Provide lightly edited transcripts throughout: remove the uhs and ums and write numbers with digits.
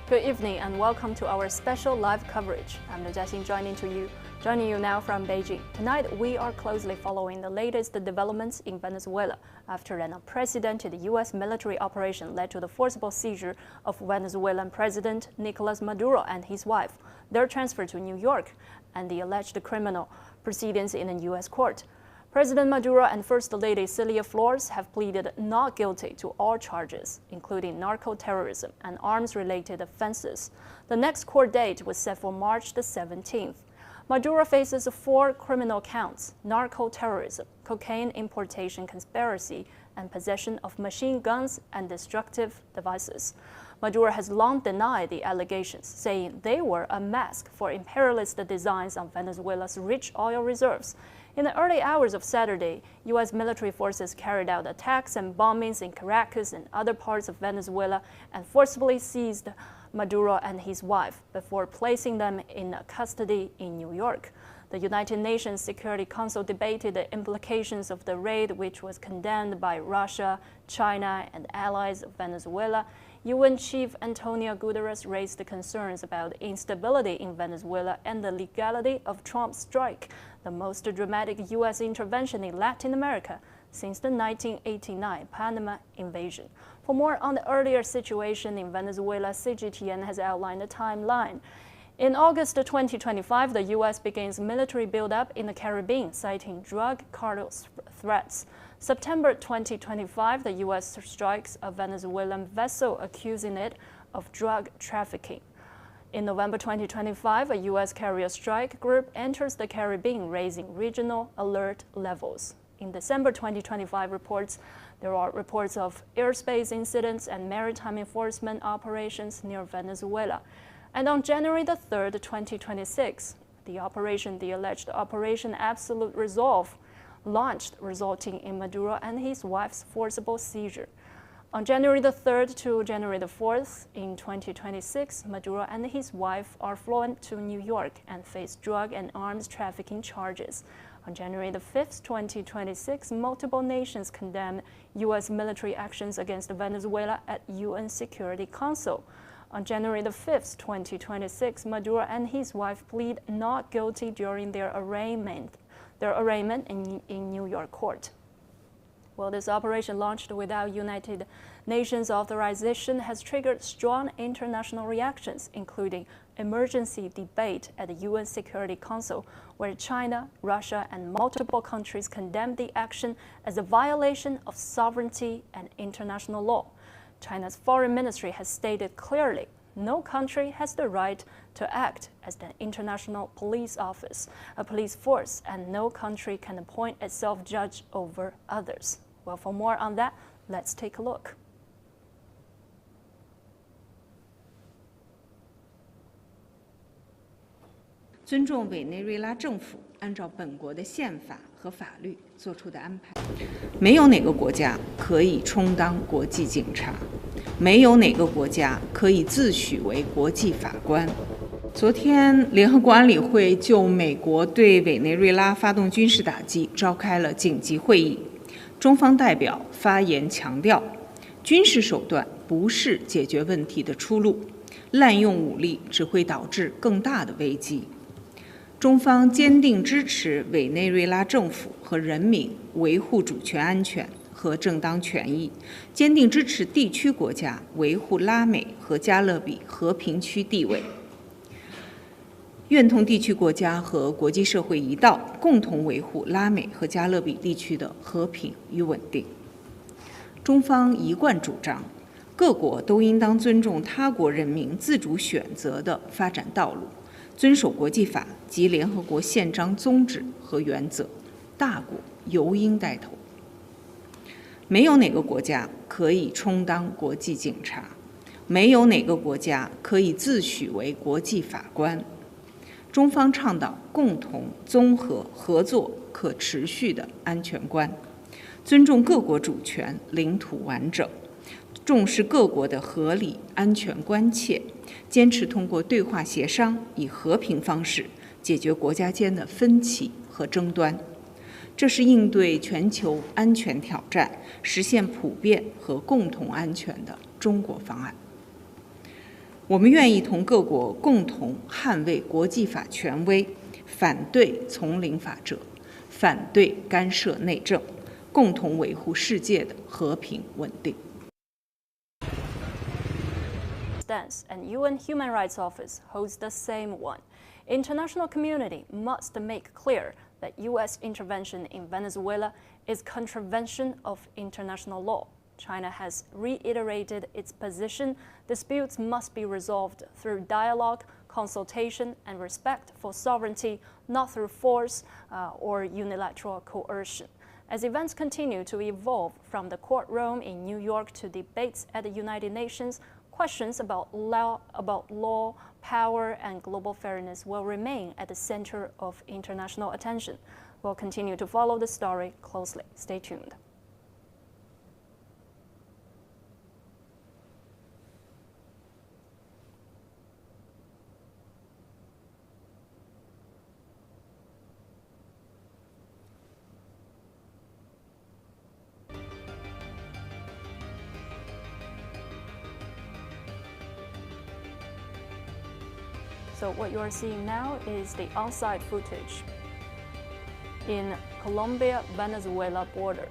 Good evening and welcome to our special live coverage. I'm Liu Jiaxin joining you now from Beijing. Tonight, we are closely following the latest developments in Venezuela after an unprecedented U.S. military operation led to the forcible seizure of Venezuelan President Nicolas Maduro and his wife, their transfer to New York, and the alleged criminal proceedings in a U.S. court. President Maduro and First Lady Celia Flores have pleaded not guilty to all charges, including narco-terrorism and arms-related offenses. The next court date was set for March the 17th. Maduro faces 4 criminal counts: narco-terrorism, cocaine importation conspiracy, and possession of machine guns and destructive devices. Maduro has long denied the allegations, saying they were a mask for imperialist designs on Venezuela's rich oil reserves. In the early hours of Saturday, U.S. military forces carried out attacks and bombings in Caracas and other parts of Venezuela and forcibly seized Maduro and his wife before placing them in custody in New York. The United Nations Security Council debated the implications of the raid, which was condemned by Russia, China, and allies of Venezuela. UN Chief Antonio Guterres raised concerns about instability in Venezuela and the legality of Trump's strike, the most dramatic U.S. intervention in Latin America since the 1989 Panama invasion. For more on the earlier situation in Venezuela, CGTN has outlined a timeline. In August 2025, the U.S. begins military buildup in the Caribbean, citing drug cartel threats. September 2025, the U.S. strikes a Venezuelan vessel, accusing it of drug trafficking. In November 2025, a U.S. carrier strike group enters the Caribbean, raising regional alert levels. In December 2025 there are reports of airspace incidents and maritime enforcement operations near Venezuela. And on January 3rd, 2026, the alleged Operation Absolute Resolve launched, resulting in Maduro and his wife's forcible seizure. On January 3rd to January 4th in 2026, Maduro and his wife are flown to New York and face drug and arms trafficking charges. On January 5th, 2026, multiple nations condemned U.S. military actions against Venezuela at UN Security Council. On January 5th, 2026, Maduro and his wife plead not guilty during their arraignment in New York court. Well, this operation, launched without United Nations authorization, has triggered strong international reactions, including emergency debate at the UN Security Council, where China, Russia, and multiple countries condemned the action as a violation of sovereignty and international law. China's foreign ministry has stated clearly no country has the right to act as an international police force, and no country can appoint itself judge over others. Well, for more on that, let's take a look.尊重委内瑞拉政府按照本国的宪法和法律作出的安排。没有哪个国家可以充当国际警察，没有哪个国家可以自诩为国际法官。昨天，联合国安理会就美国对委内瑞拉发动军事打击召开了紧急会议。中方代表发言强调，军事手段不是解决问题的出路，滥用武力只会导致更大的危机。中方坚定支持委内瑞拉政府和人民维护主权安全和正当权益，坚定支持地区国家维护拉美和加勒比和平区地位，愿同地区国家和国际社会一道，共同维护拉美和加勒比地区的和平与稳定。中方一贯主张，各国都应当尊重他国人民自主选择的发展道路，遵守国际法及联合国宪章宗旨和原则，大国尤应带头。没有哪个国家可以充当国际警察，没有哪个国家可以自诩为国际法官。中方倡导共同、综合、合作、可持续的安全观，尊重各国主权、领土完整，重视各国的合理安全关切，坚持通过对话协商，以和平方式解决国家间的分歧和争端。这是应对全球安全挑战、实现普遍和共同安全的中国方案。我们愿意同各国共同捍卫国际法权威，反对丛林法则，反对干涉内政，共同维护世界的和平稳定。And UN Human Rights Office holds the same one. International community must make clear that U.S. intervention in Venezuela is contravention of international law. China has reiterated its position. Disputes must be resolved through dialogue, consultation, and respect for sovereignty, not through force or unilateral coercion. As events continue to evolve from the courtroom in New York to debates at the United Nations, questions about law, power, and global fairness will remain at the center of international attention. We'll continue to follow the story closely. Stay tuned. So what you are seeing now is the on-site footage in Colombia-Venezuela border.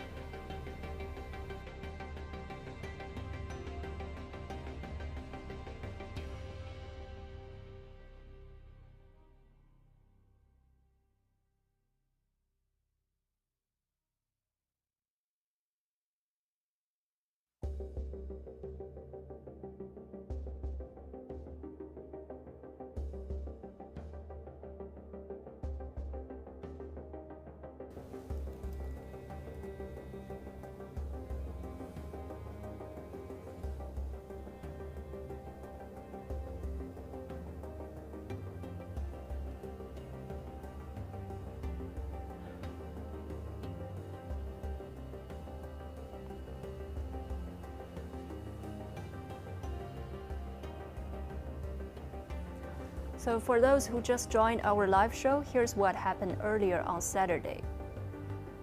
So for those who just joined our live show, here's what happened earlier on Saturday.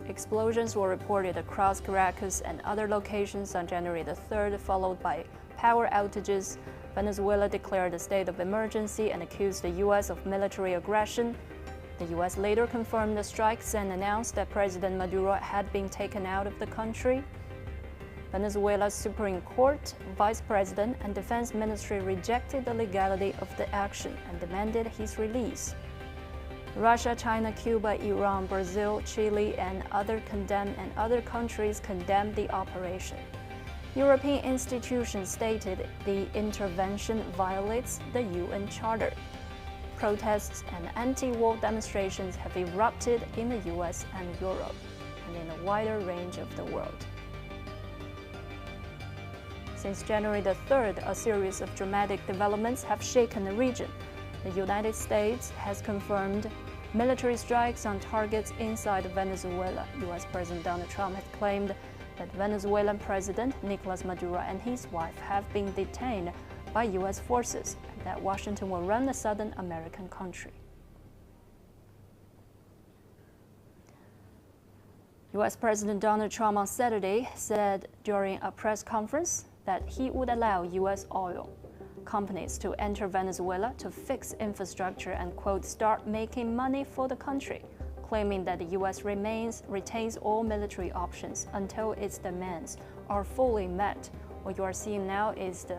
Explosions were reported across Caracas and other locations on January the 3rd, followed by power outages. Venezuela declared a state of emergency and accused the U.S. of military aggression. The U.S. later confirmed the strikes and announced that President Maduro had been taken out of the country. Venezuela's Supreme Court, Vice President, and Defense Ministry rejected the legality of the action and demanded his release. Russia, China, Cuba, Iran, Brazil, Chile, and other countries condemned the operation. European institutions stated the intervention violates the UN Charter. Protests and anti-war demonstrations have erupted in the US and Europe, and in a wider range of the world. Since January the 3rd, a series of dramatic developments have shaken the region. The United States has confirmed military strikes on targets inside Venezuela. U.S. President Donald Trump has claimed that Venezuelan President Nicolas Maduro and his wife have been detained by U.S. forces, and that Washington will run the southern American country. U.S. President Donald Trump on Saturday said during a press conference that he would allow U.S. oil companies to enter Venezuela to fix infrastructure and, quote, start making money for the country, claiming that the U.S. retains all military options until its demands are fully met. What you are seeing now is the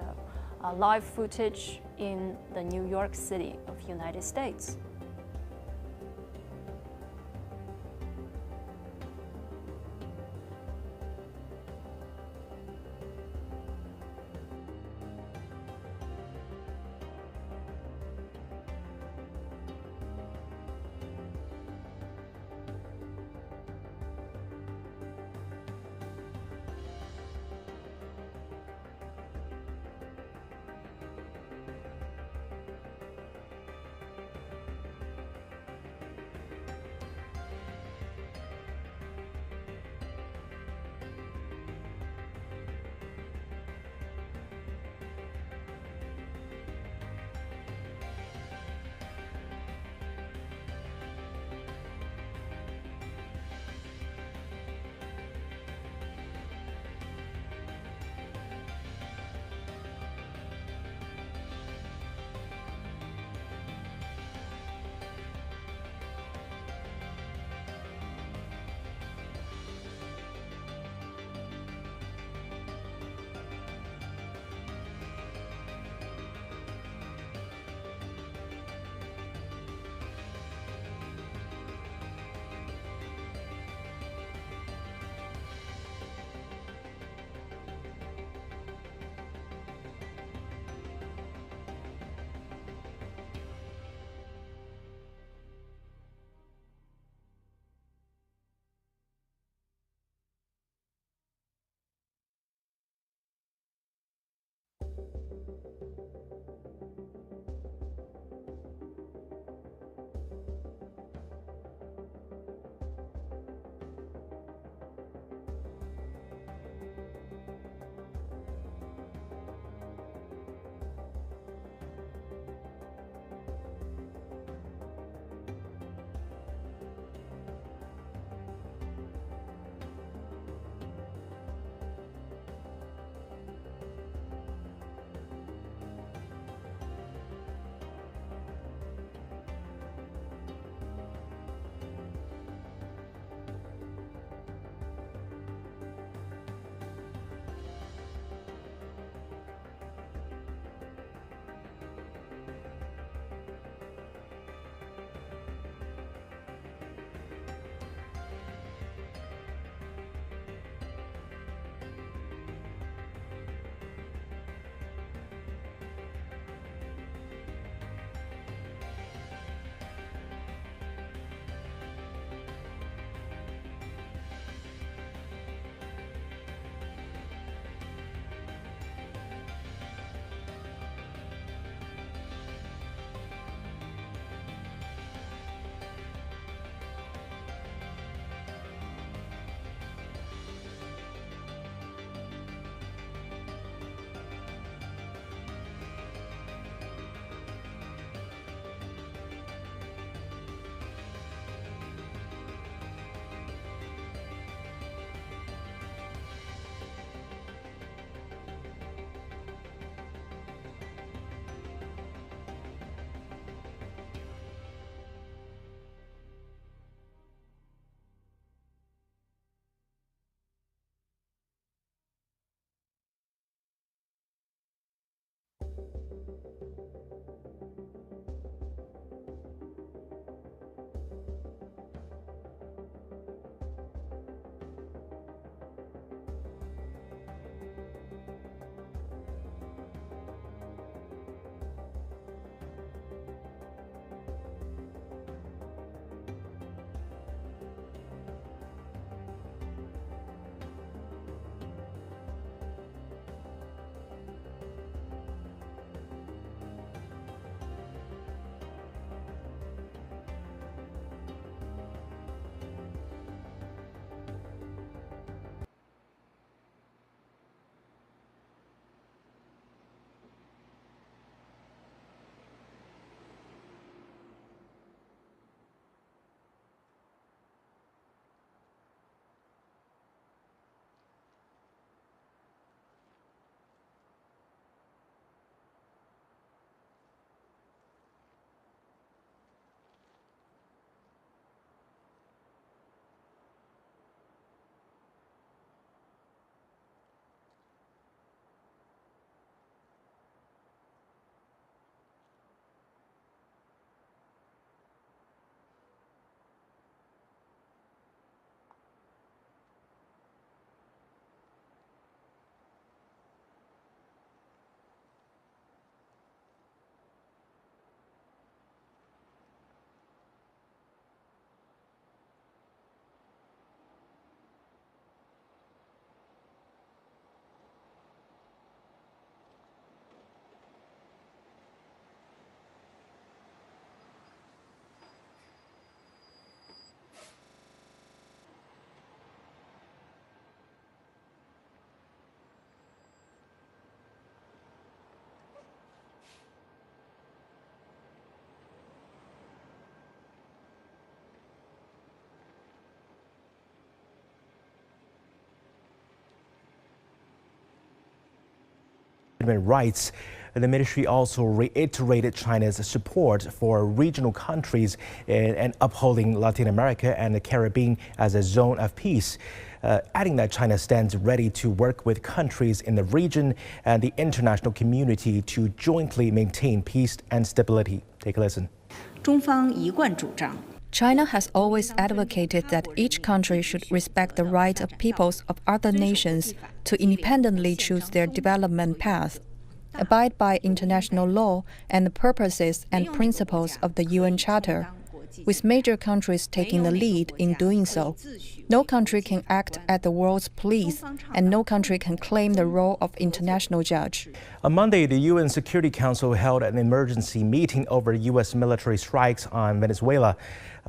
live footage in the New York City of the United States. human rights. The ministry also reiterated China's support for regional countries and upholding Latin America and the Caribbean as a zone of peace. Adding that China stands ready to work with countries in the region and the international community to jointly maintain peace and stability. Take a listen. 中方一贯主张 China has always advocated that each country should respect the right of peoples of other nations to independently choose their development path, abide by international law and the purposes and principles of the UN Charter, with major countries taking the lead in doing so. No country can act as the world's police, and no country can claim the role of international judge. On Monday, the UN Security Council held an emergency meeting over U.S. military strikes on Venezuela.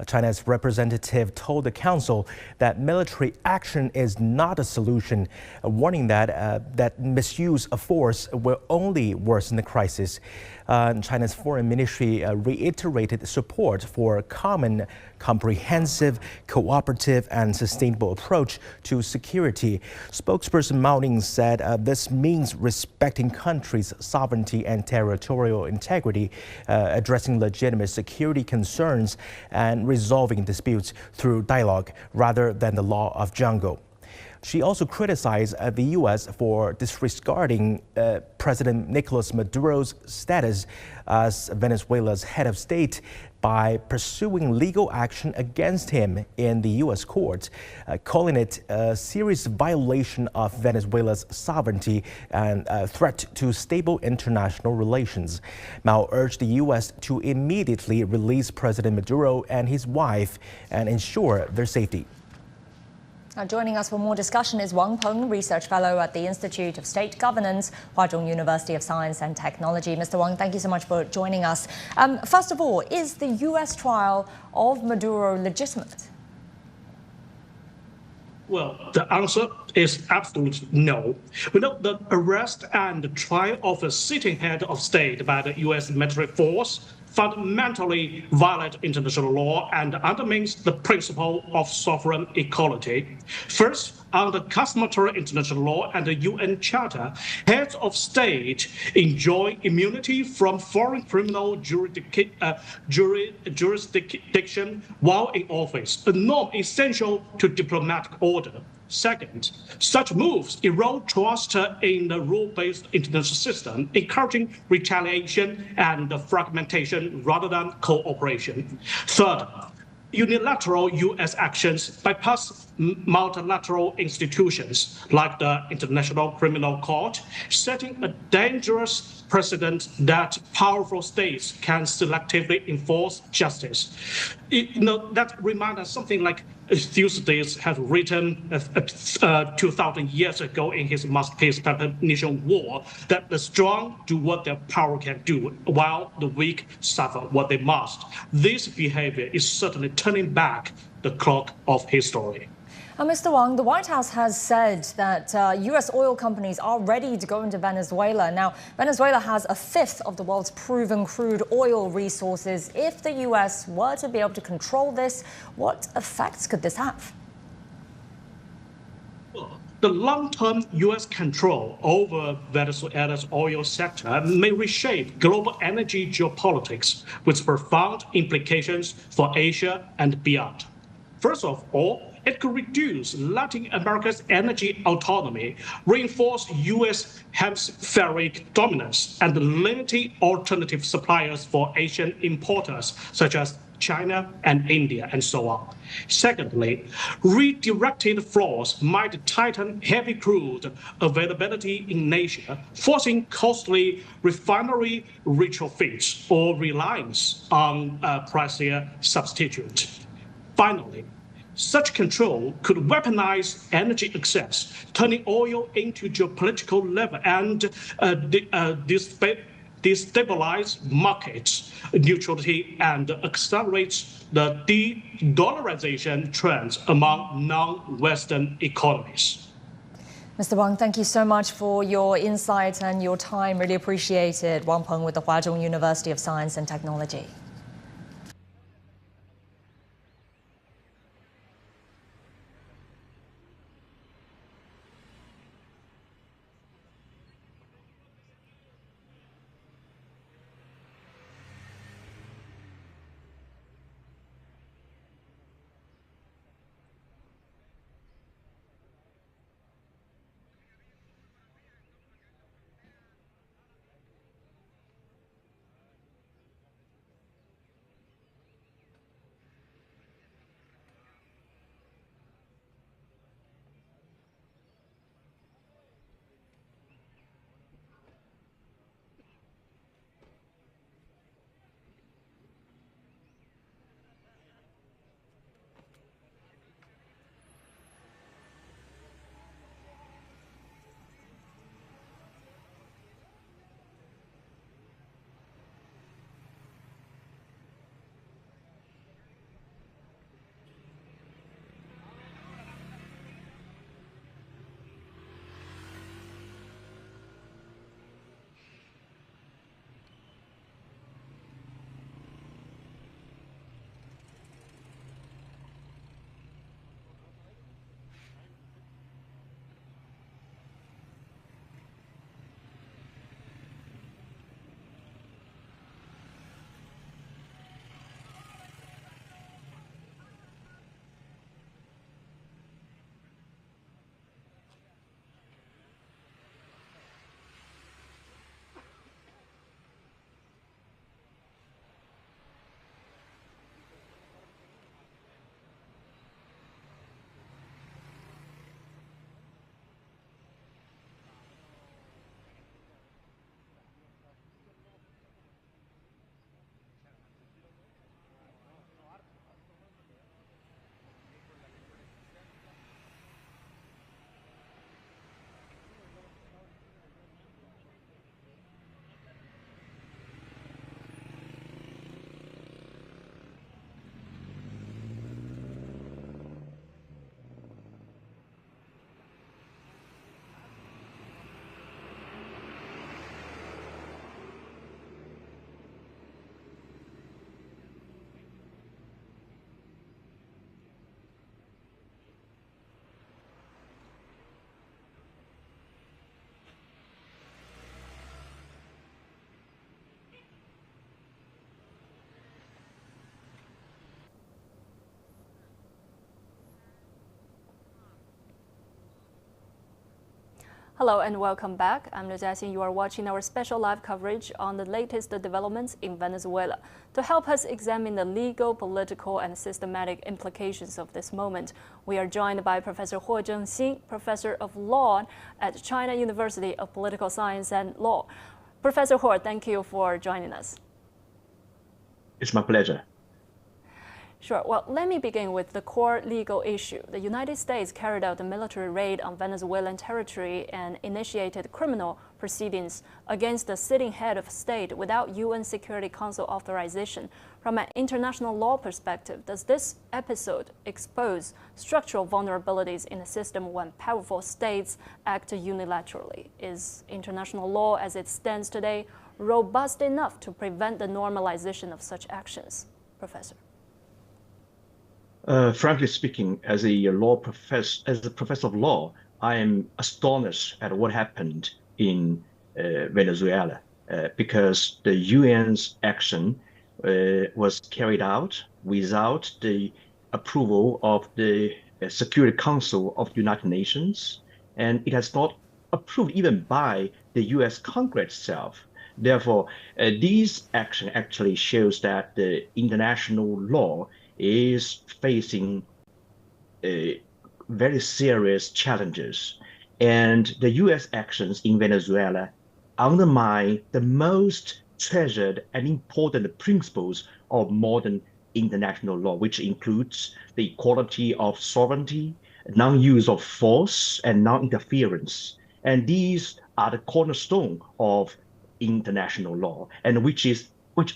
China's representative told the council that military action is not a solution, warning that misuse of force will only worsen the crisis. China's foreign ministry reiterated support for a common, comprehensive, cooperative and sustainable approach to security. Spokesperson Mao Ning said this means respecting countries' sovereignty and territorial integrity, addressing legitimate security concerns and resolving disputes through dialogue rather than the law of jungle. She also criticized the U.S. for disregarding President Nicolas Maduro's status as Venezuela's head of state by pursuing legal action against him in the U.S. courts, calling it a serious violation of Venezuela's sovereignty and a threat to stable international relations. Mao urged the U.S. to immediately release President Maduro and his wife and ensure their safety. Now, joining us for more discussion is Wang Peng, Research Fellow at the Institute of State Governance, Huazhong University of Science and Technology. Mr. Wang, thank you so much for joining us. First of all, is the U.S. trial of Maduro legitimate? Well, the answer is absolutely no. We know the arrest and trial of a sitting head of state by the U.S. military force fundamentally violate international law and undermines the principle of sovereign equality. First, under customary international law and the UN Charter, heads of state enjoy immunity from foreign criminal jurisdiction while in office, a norm essential to diplomatic order. Second, such moves erode trust in the rule-based international system, encouraging retaliation and fragmentation rather than cooperation. Third, unilateral U.S. actions bypass multilateral institutions like the International Criminal Court, setting a dangerous precedent that powerful states can selectively enforce justice. That reminds us something like Thucydides had written 2,000 years ago in his masterpiece Peloponnesian War, that the strong do what their power can do, while the weak suffer what they must. This behavior is certainly turning back the clock of history. Mr. Wang, the White House has said that U.S. oil companies are ready to go into Venezuela. Now, Venezuela has a fifth of the world's proven crude oil resources. If the U.S. were to be able to control this, what effects could this have? The long-term U.S. control over Venezuela's oil sector may reshape global energy geopolitics with profound implications for Asia and beyond. First of all, it could reduce Latin America's energy autonomy, reinforce U.S. hemispheric dominance, and limit alternative suppliers for Asian importers such as China and India, and so on. Secondly, redirected flows might tighten heavy crude availability in Asia, forcing costly refinery retrofits or reliance on pricier substitute. Finally, such control could weaponize energy access, turning oil into geopolitical lever and destabilize markets neutrality and accelerates the de-dollarization trends among non-Western economies. Mr. Wang, thank you so much for your insights and your time. Really appreciate it. Wang Peng with the Huazhong University of Science and Technology. Hello and welcome back. I'm Jiaxin. You are watching our special live coverage on the latest developments in Venezuela. To help us examine the legal, political, and systematic implications of this moment, we are joined by Professor Huo Zhengxin, Professor of Law at China University of Political Science and Law. Professor Huo, thank you for joining us. It's my pleasure. Sure. Well, let me begin with the core legal issue. The United States carried out a military raid on Venezuelan territory and initiated criminal proceedings against the sitting head of state without UN Security Council authorization. From an international law perspective, does this episode expose structural vulnerabilities in a system when powerful states act unilaterally? Is international law as it stands today robust enough to prevent the normalization of such actions? Professor. Frankly speaking, as a professor of law, I am astonished at what happened in Venezuela because the UN's action was carried out without the approval of the Security Council of the United Nations, and it has not approved even by the US Congress itself. Therefore, this action actually shows that the international law is facing very serious challenges. And the US actions in Venezuela undermine the most treasured and important principles of modern international law, which includes the equality of sovereignty, non-use of force, and non-interference. And these are the cornerstone of international law, and which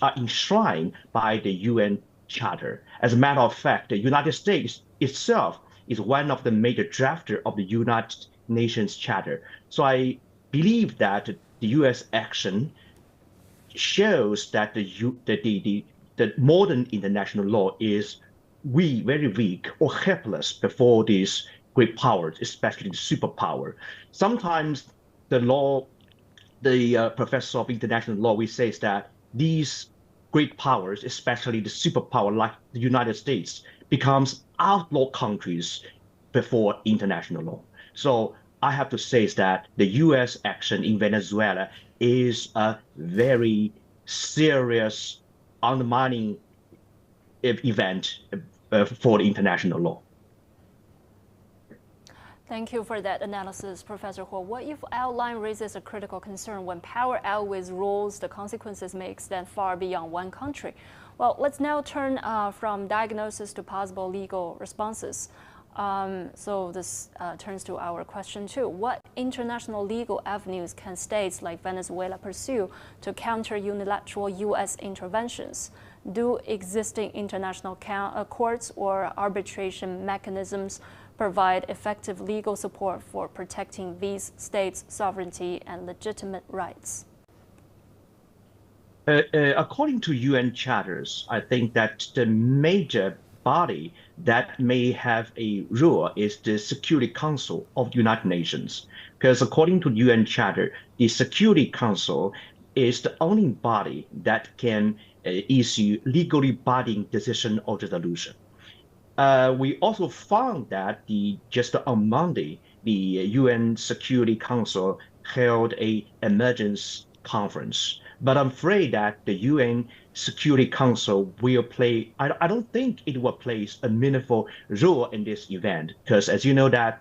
are enshrined by the UN Charter. As a matter of fact, the United States itself is one of the major drafters of the United Nations Charter. So I believe that the U.S. action shows that the modern international law is very weak or helpless before these great powers, especially the superpower. Sometimes the professor of international law, we say that these great powers, especially the superpower like the United States, becomes outlaw countries before international law. So I have to say that the U.S. action in Venezuela is a very serious undermining event for the international law. Thank you for that analysis, Professor Huo. What you've outlined raises a critical concern. When power outweighs rules, the consequences may extend far beyond one country. Well, let's now turn from diagnosis to possible legal responses. So this turns to our question two. What international legal avenues can states like Venezuela pursue to counter unilateral U.S. interventions? Do existing international courts or arbitration mechanisms provide effective legal support for protecting these states' sovereignty and legitimate rights? According to UN charters, I think that the major body that may have a role is the Security Council of the United Nations. Because according to UN charter, the Security Council is the only body that can issue legally binding decision or resolution. We also found that just on Monday, the UN Security Council held an emergency conference. But I'm afraid that the UN Security Council will play, I don't think it will play a meaningful role in this event, because as you know that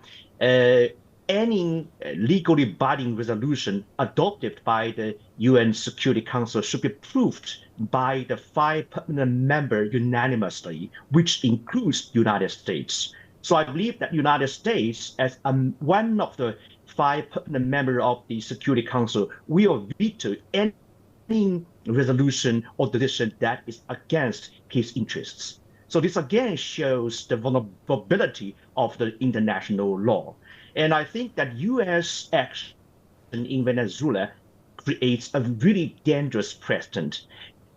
any legally binding resolution adopted by the UN Security Council should be approved by the 5 permanent members unanimously, which includes the United States. So I believe that United States, as one of the 5 permanent members of the Security Council, will veto any resolution or decision that is against his interests. So this again shows the vulnerability of the international law. And I think that U.S. action in Venezuela creates a really dangerous precedent.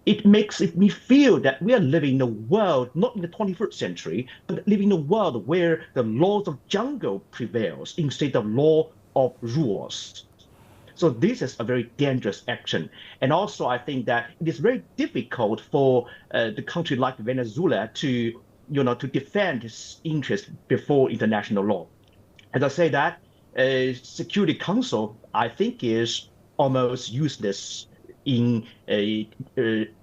It makes me feel that we are living in a world, not in the 21st century, but living in a world where the laws of jungle prevails instead of law of rules. So this is a very dangerous action. And also, I think that it is very difficult for the country like Venezuela to defend its interests before international law. As I say that, Security Council, I think, is almost useless in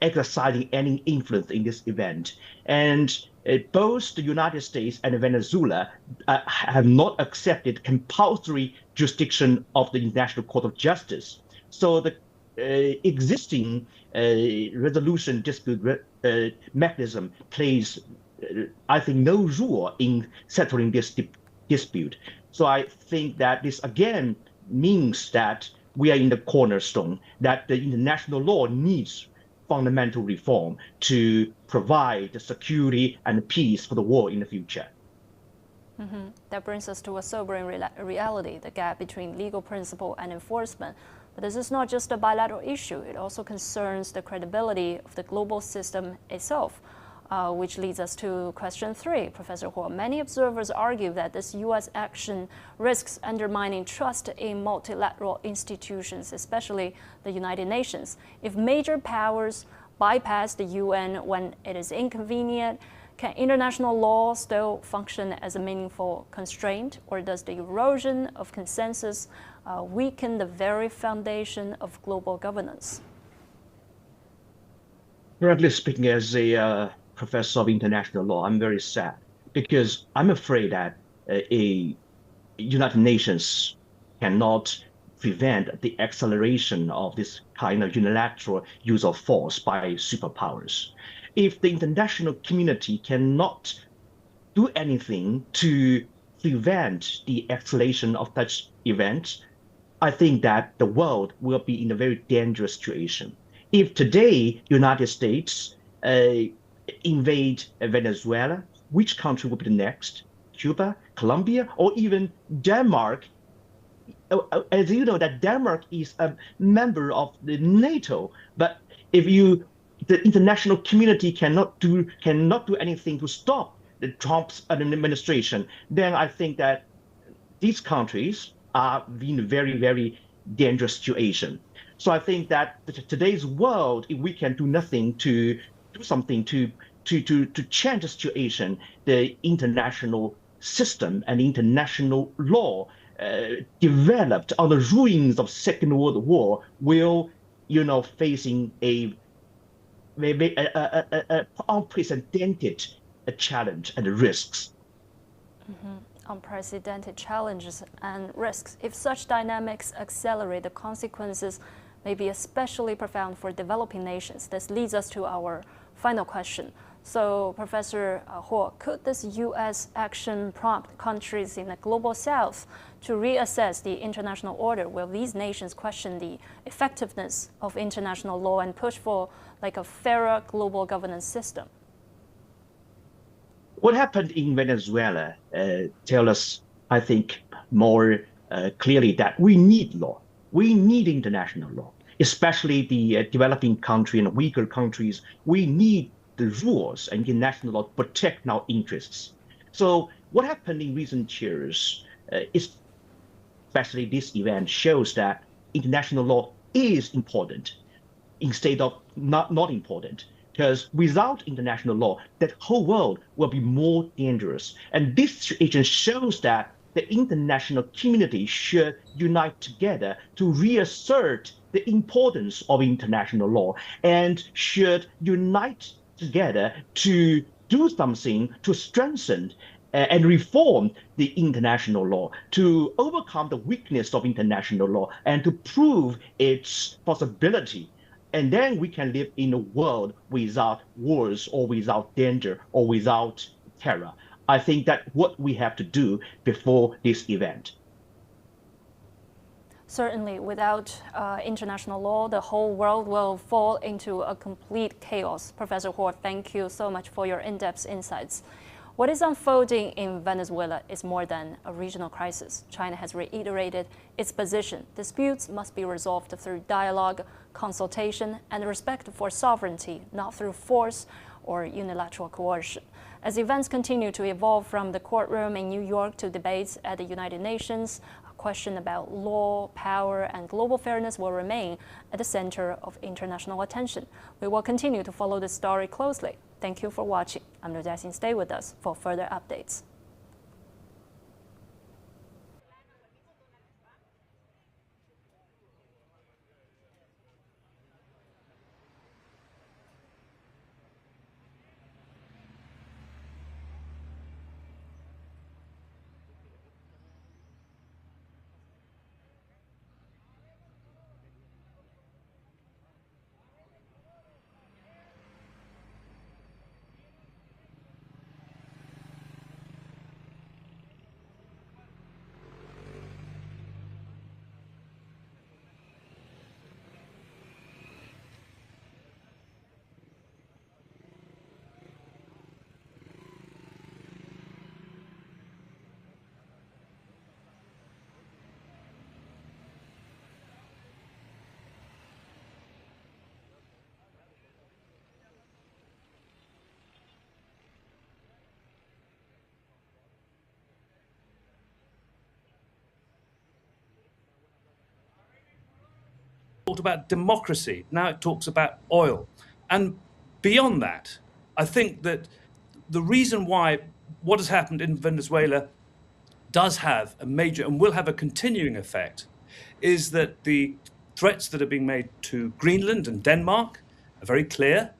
exercising any influence in this event. And both the United States and Venezuela have not accepted compulsory jurisdiction of the International Court of Justice. So the existing resolution dispute mechanism plays, I think, no role in settling this dispute. So I think that this again means that we are in the cornerstone, that the international law needs fundamental reform to provide the security and peace for the world in the future. That brings us to a sobering reality, the gap between legal principle and enforcement. But this is not just a bilateral issue, it also concerns the credibility of the global system itself, which leads us to question 3. Professor Huo, many observers argue that this U.S. action risks undermining trust in multilateral institutions, especially the United Nations. If major powers bypass the UN when it is inconvenient, can international law still function as a meaningful constraint, or does the erosion of consensus weaken the very foundation of global governance? Broadly speaking, as a professor of international law, I'm very sad because I'm afraid that a United Nations cannot prevent the acceleration of this kind of unilateral use of force by superpowers. If the international community cannot do anything to prevent the acceleration of such events, I think that the world will be in a very dangerous situation. If today United States invade Venezuela, which country will be the next? Cuba, Colombia, or even Denmark? As you know, that Denmark is a member of the NATO, but if the international community cannot do anything to stop the Trump's administration, then I think that these countries are in a very, very dangerous situation. So I think that today's world, if we can do nothing to do something to change the situation, the international system and international law developed on the ruins of Second World War will, facing a unprecedented challenge and risks. Unprecedented challenges and risks. If such dynamics accelerate, the consequences may be especially profound for developing nations. This leads us to our final question. So, Professor Huo, could this U.S. action prompt countries in the global south to reassess the international order? Will these nations question the effectiveness of international law and push for a fairer global governance system? What happened in Venezuela tells us, I think, more clearly that we need law. We need international law, especially the developing country and weaker countries. We need the rules and international law to protect our interests. So what happened in recent years, especially this event, shows that international law is important instead of not important. Because without international law, that whole world will be more dangerous. And this situation shows that the international community should unite together to reassert the importance of international law and should unite together to do something to strengthen and reform the international law, to overcome the weakness of international law and to prove its possibility. And then we can live in a world without wars or without danger or without terror. I think that's what we have to do before this event. Certainly, without international law, the whole world will fall into a complete chaos. Professor Huo, thank you so much for your in-depth insights. What is unfolding in Venezuela is more than a regional crisis. China has reiterated its position. Disputes must be resolved through dialogue, consultation, and respect for sovereignty, not through force or unilateral coercion. As events continue to evolve from the courtroom in New York to debates at the United Nations, a question about law, power, and global fairness will remain at the center of international attention. We will continue to follow this story closely. Thank you for watching. I'm Liu Jiaxin. Stay with us for further updates. talked about democracy. Now it talks about oil. And beyond that, I think that the reason why what has happened in Venezuela does have a major and will have a continuing effect is that the threats that are being made to Greenland and Denmark are very clear.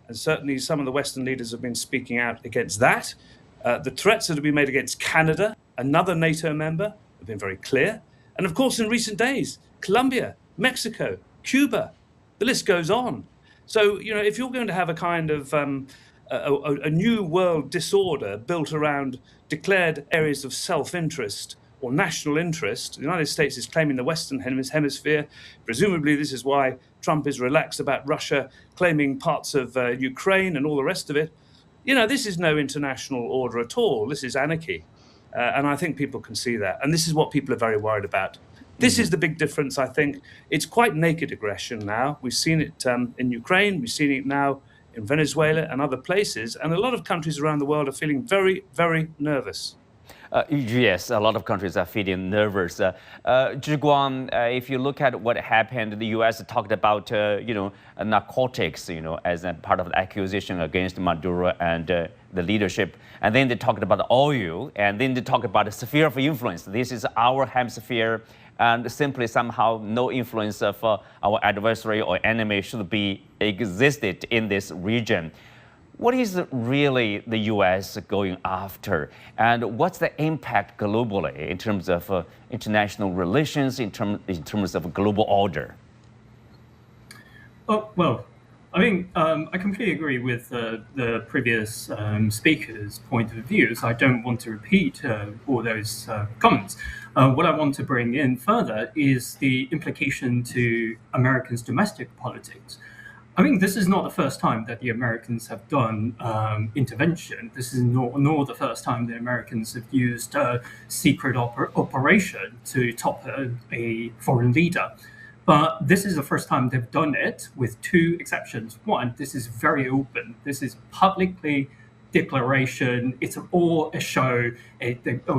And certainly some of the Western leaders have been speaking out against that. The threats that have been made against Canada, another NATO member, have been very clear. And of course, in recent days, Colombia, Mexico, Cuba, the list goes on. So, if you're going to have a kind of a new world disorder built around declared areas of self-interest or national interest, the United States is claiming the Western Hemisphere. Presumably, this is why Trump is relaxed about Russia claiming parts of Ukraine and all the rest of it. This is no international order at all. This is anarchy. And I think people can see that. And this is what people are very worried about. This is the big difference, I think. It's quite naked aggression now. We've seen it in Ukraine. We've seen it now in Venezuela and other places. And a lot of countries around the world are feeling very, very nervous. Yes, a lot of countries are feeling nervous. Zhiguang, if you look at what happened, the U.S. talked about, narcotics, as a part of the accusation against Maduro and the leadership. And then they talked about oil, and then they talked about the sphere of influence. This is our hemisphere, and simply somehow no influence of our adversary or enemy should be existed in this region. What is really the U.S. going after, and what's the impact globally in terms of international relations, in terms of global order? Oh, well, I mean, I completely agree with the previous speaker's point of view, so I don't want to repeat all those comments. What I want to bring in further is the implication to Americans' domestic politics. I mean, this is not the first time that the Americans have done intervention. This is nor the first time the Americans have used secret operation to top a foreign leader. But this is the first time they've done it, with two exceptions. One, this is very open. This is publicly declaration. It's all a show.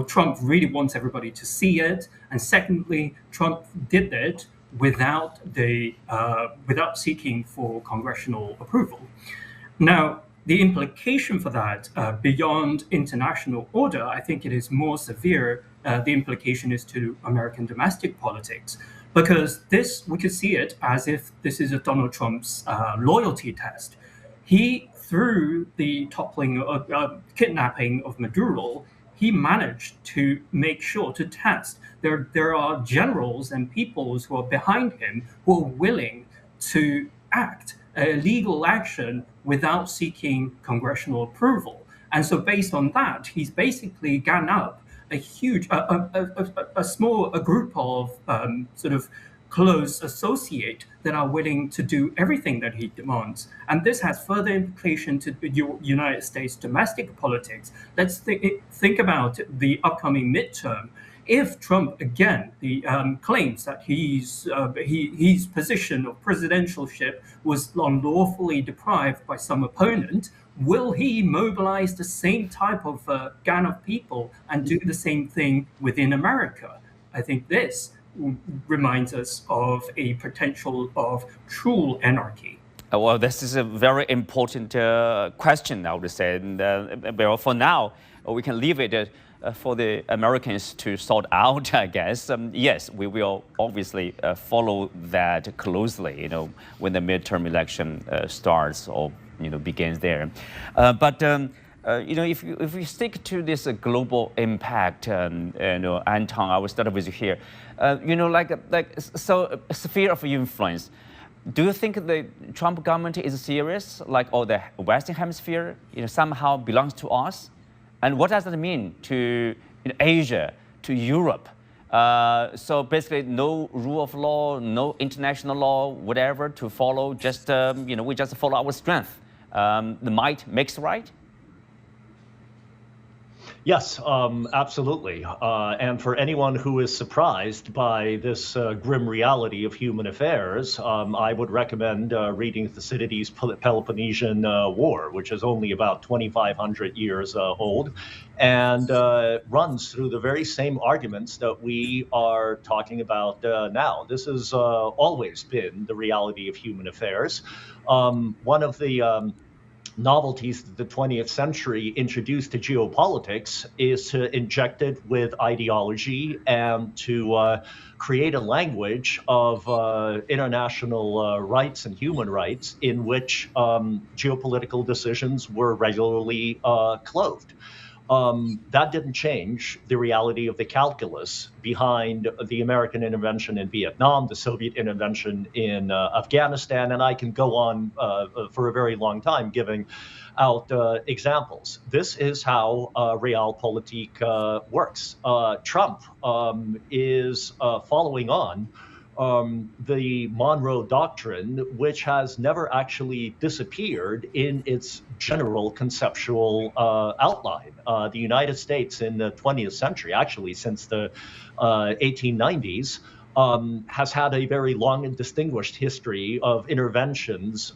Trump really wants everybody to see it. And secondly, Trump did it without seeking for congressional approval. Now, the implication for that, beyond international order, I think it is more severe. The implication is to American domestic politics, because we could see it as if this is a Donald Trump's loyalty test. He, through the kidnapping of Maduro, he managed to make sure to test. There are generals and peoples who are behind him who are willing to act legal action without seeking congressional approval. And so based on that, he's basically gotten up a huge, a group of sort of close associate that are willing to do everything that he demands. And this has further implication to the United States domestic politics. Let's think about the upcoming midterm. If Trump again claims that his position of presidentialship was unlawfully deprived by some opponent, will he mobilize the same type of gang of people and do the same thing within America? I think this reminds us of a potential of true anarchy. Well, this is a very important question, I would say. And, for now, we can leave it for the Americans to sort out, I guess. Yes, we will obviously follow that closely, when the midterm election starts or begins there. But if we stick to this global impact, Anton, I will start with you here. So sphere of influence. Do you think the Trump government is serious, or the Western Hemisphere, somehow belongs to us? And what does that mean to Asia, to Europe? So basically, no rule of law, no international law, whatever to follow. Just we just follow our strength. The might makes right. Yes, absolutely. And for anyone who is surprised by this grim reality of human affairs, I would recommend reading Thucydides' Peloponnesian War, which is only about 2,500 years old, and runs through the very same arguments that we are talking about now. This has always been the reality of human affairs. One of the novelties that the 20th century introduced to geopolitics is to inject it with ideology and to create a language of international rights and human rights in which geopolitical decisions were regularly clothed. That didn't change the reality of the calculus behind the American intervention in Vietnam, the Soviet intervention in Afghanistan, and I can go on for a very long time giving out examples. This is how realpolitik works. Trump is following on the Monroe Doctrine, which has never actually disappeared in its general conceptual outline. The United States in the 20th century, actually since the 1890s, has had a very long and distinguished history of interventions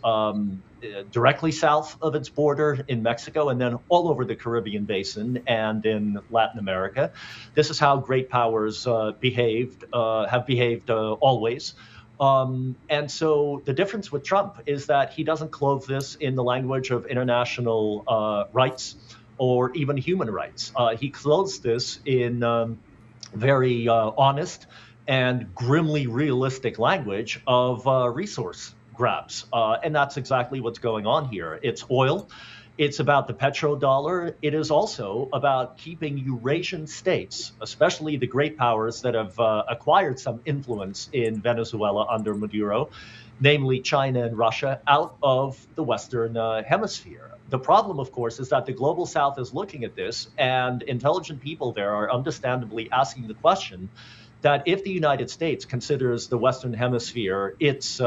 directly south of its border in Mexico and then all over the Caribbean basin and in Latin America. This is how great powers have behaved always. And so the difference with Trump is that he doesn't clothe this in the language of international rights or even human rights. He clothes this in very honest and grimly realistic language of resource grabs. And that's exactly what's going on here. It's oil. It's about the petrodollar. It is also about keeping Eurasian states, especially the great powers that have acquired some influence in Venezuela under Maduro, namely China and Russia, out of the Western hemisphere. The problem, of course, is that the global South is looking at this, and intelligent people there are understandably asking the question that if the United States considers the Western Hemisphere its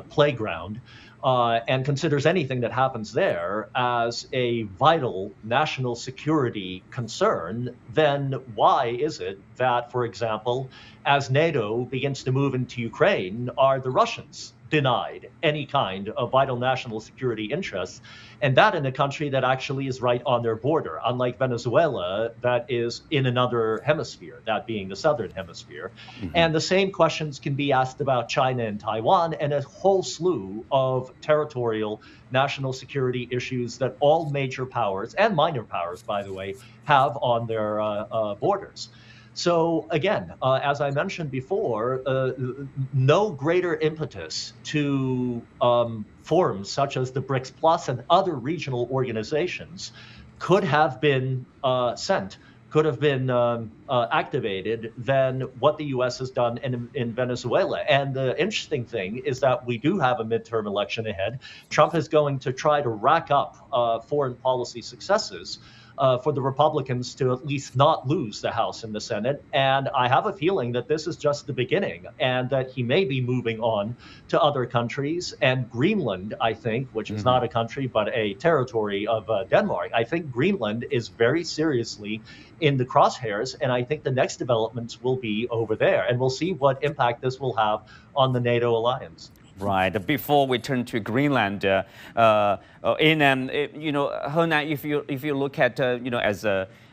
playground and considers anything that happens there as a vital national security concern, then why is it that, for example, as NATO begins to move into Ukraine, are the Russians denied any kind of vital national security interests, and that in a country that actually is right on their border, unlike Venezuela, that is in another hemisphere, that being the southern hemisphere. Mm-hmm. And the same questions can be asked about China and Taiwan and a whole slew of territorial national security issues that all major powers, and minor powers, by the way, have on their borders. So again, as I mentioned before, no greater impetus to forums such as the BRICS Plus and other regional organizations could have been could have been activated than what the U.S. has done in Venezuela. And the interesting thing is that we do have a midterm election ahead. Trump is going to try to rack up foreign policy successes for the Republicans to at least not lose the House and the Senate. And I have a feeling that this is just the beginning and that he may be moving on to other countries. And Greenland, I think, which is not a country but a territory of Denmark, I think Greenland is very seriously in the crosshairs. And I think the next developments will be over there. And we'll see what impact this will have on the NATO alliance. Right. Before we turn to Greenland, Henan, if you look at, as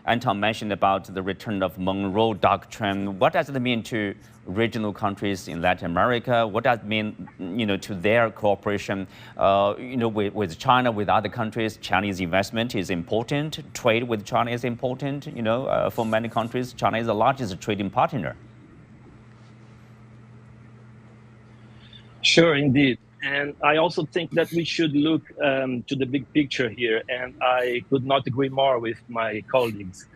Anton mentioned about the return of Monroe Doctrine, what does it mean to regional countries in Latin America? What does it mean, to their cooperation, with China, with other countries? Chinese investment is important. Trade with China is important. For many countries, China is the largest trading partner. Sure, indeed. And I also think that we should look to the big picture here. And I could not agree more with my colleagues.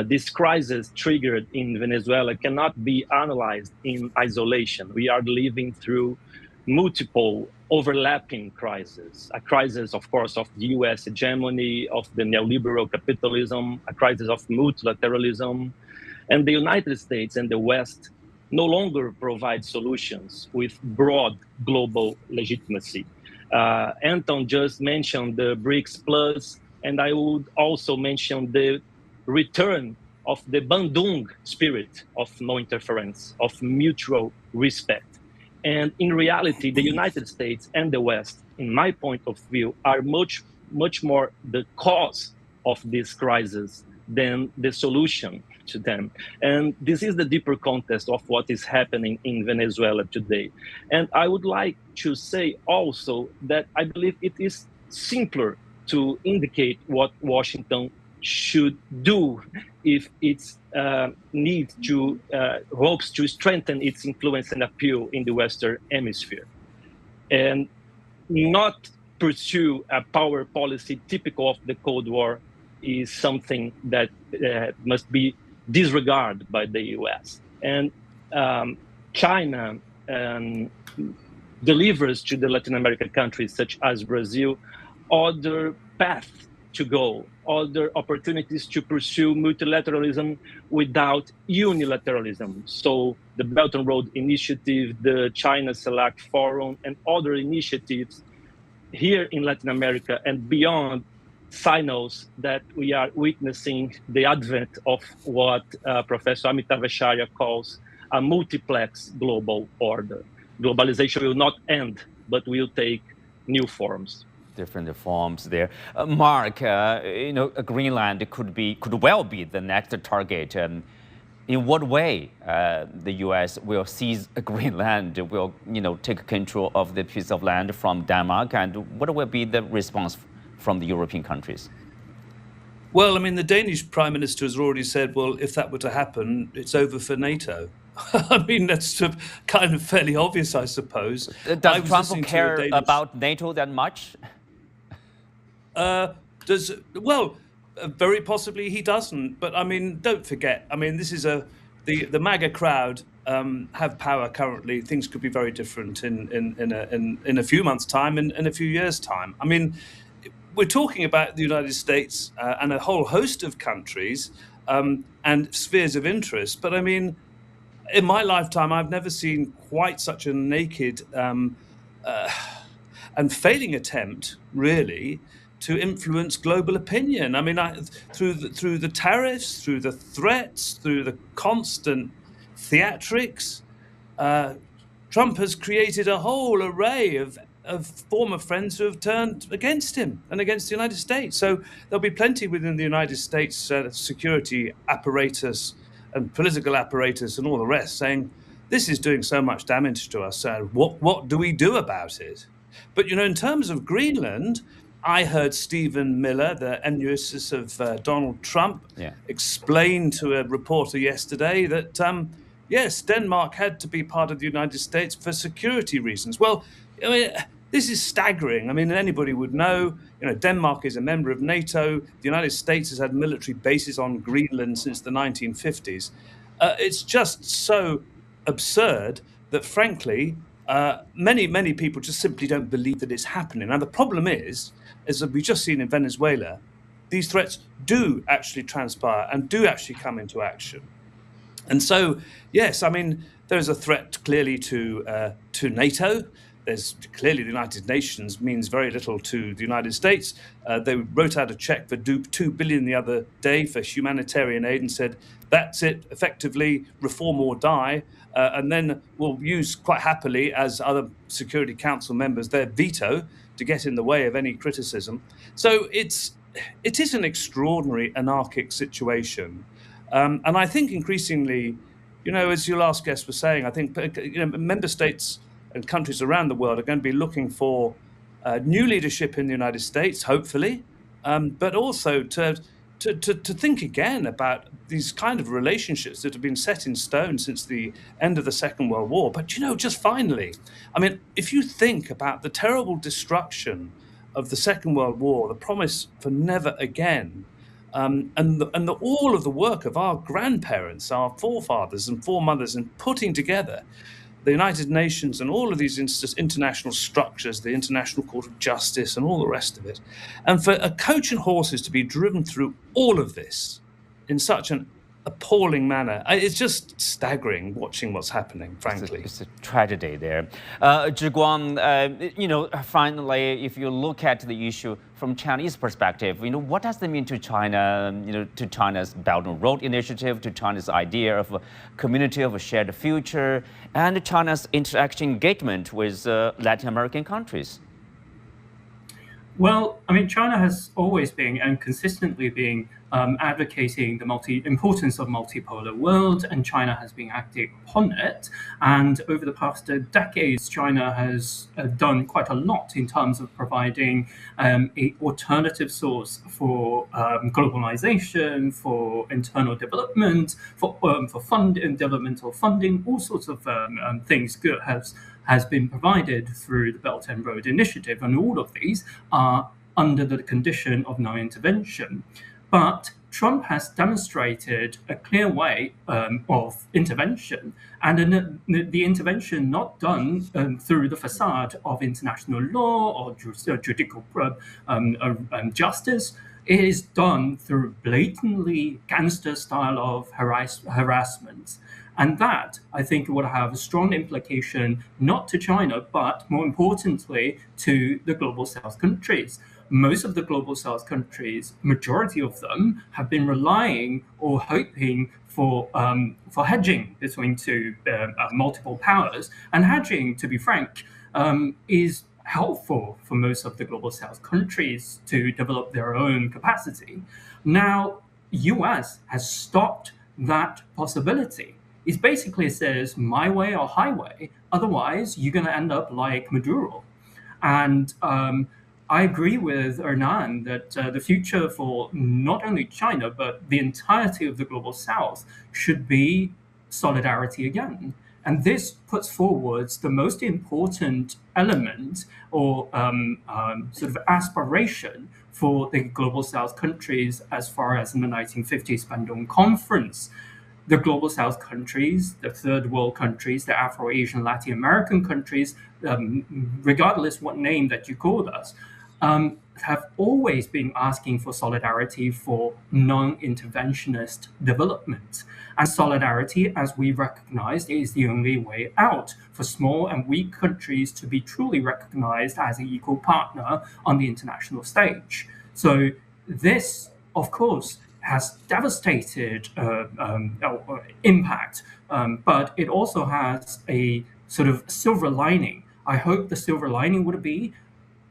This crisis triggered in Venezuela cannot be analyzed in isolation. We are living through multiple overlapping crises. A crisis, of course, of the US hegemony, of the neoliberal capitalism, a crisis of multilateralism. And the United States and the West no longer provide solutions with broad global legitimacy. Anton just mentioned the BRICS Plus, and I would also mention the return of the Bandung spirit of no interference, of mutual respect. And in reality, the United States and the West, in my point of view, are much more the cause of this crisis than the solution to them. And this is the deeper context of what is happening in Venezuela today. And I would like to say also that I believe it is simpler to indicate what Washington should do if it needs to hopes to strengthen its influence and appeal in the Western Hemisphere, and not pursue a power policy typical of the Cold War is something that must be disregarded by the U.S. And China delivers to the Latin American countries such as Brazil other paths to go, other opportunities to pursue multilateralism without unilateralism. So the Belt and Road Initiative, the China Select Forum, and other initiatives here in Latin America and beyond signals that we are witnessing the advent of what Professor Amitav Acharya calls a multiplex global order. Globalization will not end, but will take new forms. Different forms there. Mark, Greenland could well be the next target. In what way the U.S. will seize Greenland, will take control of the piece of land from Denmark, and what will be the response from the European countries? Well, I mean, the Danish Prime Minister has already said, well, if that were to happen, it's over for NATO. I mean, that's kind of fairly obvious, I suppose. Does Trump care about NATO that much? Very possibly he doesn't. But I mean, don't forget. I mean, this is the MAGA crowd have power currently. Things could be very different in a few months' time, in a few years' time. I mean, we're talking about the United States and a whole host of countries and spheres of interest. But I mean, in my lifetime, I've never seen quite such a naked and failing attempt, really, to influence global opinion. I mean, through the tariffs, through the threats, through the constant theatrics, Trump has created a whole array of former friends who have turned against him and against the United States. So there'll be plenty within the United States security apparatus and political apparatus and all the rest saying, this is doing so much damage to us. What do we do about it? But, in terms of Greenland, I heard Stephen Miller, the enuisus of Donald Trump, explain to a reporter yesterday that, yes, Denmark had to be part of the United States for security reasons. Well, I mean, this is staggering. I mean, anybody would know, Denmark is a member of NATO. The United States has had military bases on Greenland since the 1950s. It's just so absurd that, frankly, many people just simply don't believe that it's happening. Now, the problem is that we've just seen in Venezuela, these threats do actually transpire and do actually come into action. And so, yes, I mean, there's a threat clearly to NATO. There's clearly the United Nations means very little to the United States. They wrote out a check for $2 billion the other day for humanitarian aid and said, that's it, effectively, reform or die. And then we'll use quite happily, as other Security Council members, their veto to get in the way of any criticism. So it is an extraordinary anarchic situation. And I think increasingly, as your last guest was saying, I think member states and countries around the world are going to be looking for new leadership in the United States, hopefully, but also to think again about these kind of relationships that have been set in stone since the end of the Second World War. But, just finally, I mean, if you think about the terrible destruction of the Second World War, the promise for never again, and all of the work of our grandparents, our forefathers and foremothers in putting together the United Nations and all of these international structures, the International Court of Justice and all the rest of it. And for a coach and horses to be driven through all of this in such an appalling manner. It's just staggering watching what's happening, frankly. It's a tragedy there. Zhiguang, finally, if you look at the issue from Chinese perspective, what does that mean to China, to China's Belt and Road Initiative, to China's idea of a community of a shared future, and China's interaction engagement with Latin American countries? Well, I mean, China has always been and consistently been advocating the importance of multipolar world, and China has been acting upon it. And over the past decades, China has done quite a lot in terms of providing an alternative source for globalization, for internal development, for developmental funding, all sorts of things good has been provided through the Belt and Road Initiative, and all of these are under the condition of non-intervention. But Trump has demonstrated a clear way of intervention, and the intervention not done through the facade of international law or judicial justice. It is done through blatantly gangster style of harassment. And that, I think, would have a strong implication not to China, but more importantly, to the global South countries. Most of the global South countries, majority of them, have been relying or hoping for hedging between two multiple powers. And hedging, to be frank, is helpful for most of the global South countries to develop their own capacity. Now, US has stopped that possibility. It basically says my way or highway, otherwise you're going to end up like Maduro. And I agree with Hernan that the future for not only China, but the entirety of the global South should be solidarity again. And this puts forward the most important element or sort of aspiration for the global South countries as far as in the 1950s Bandung Conference. The global South countries, the third world countries, the Afro-Asian, Latin American countries, regardless what name that you call us, have always been asking for solidarity for non-interventionist development. And solidarity, as we recognized, is the only way out for small and weak countries to be truly recognized as an equal partner on the international stage. So this, of course, has devastated impact, but it also has a sort of silver lining. I hope the silver lining would be,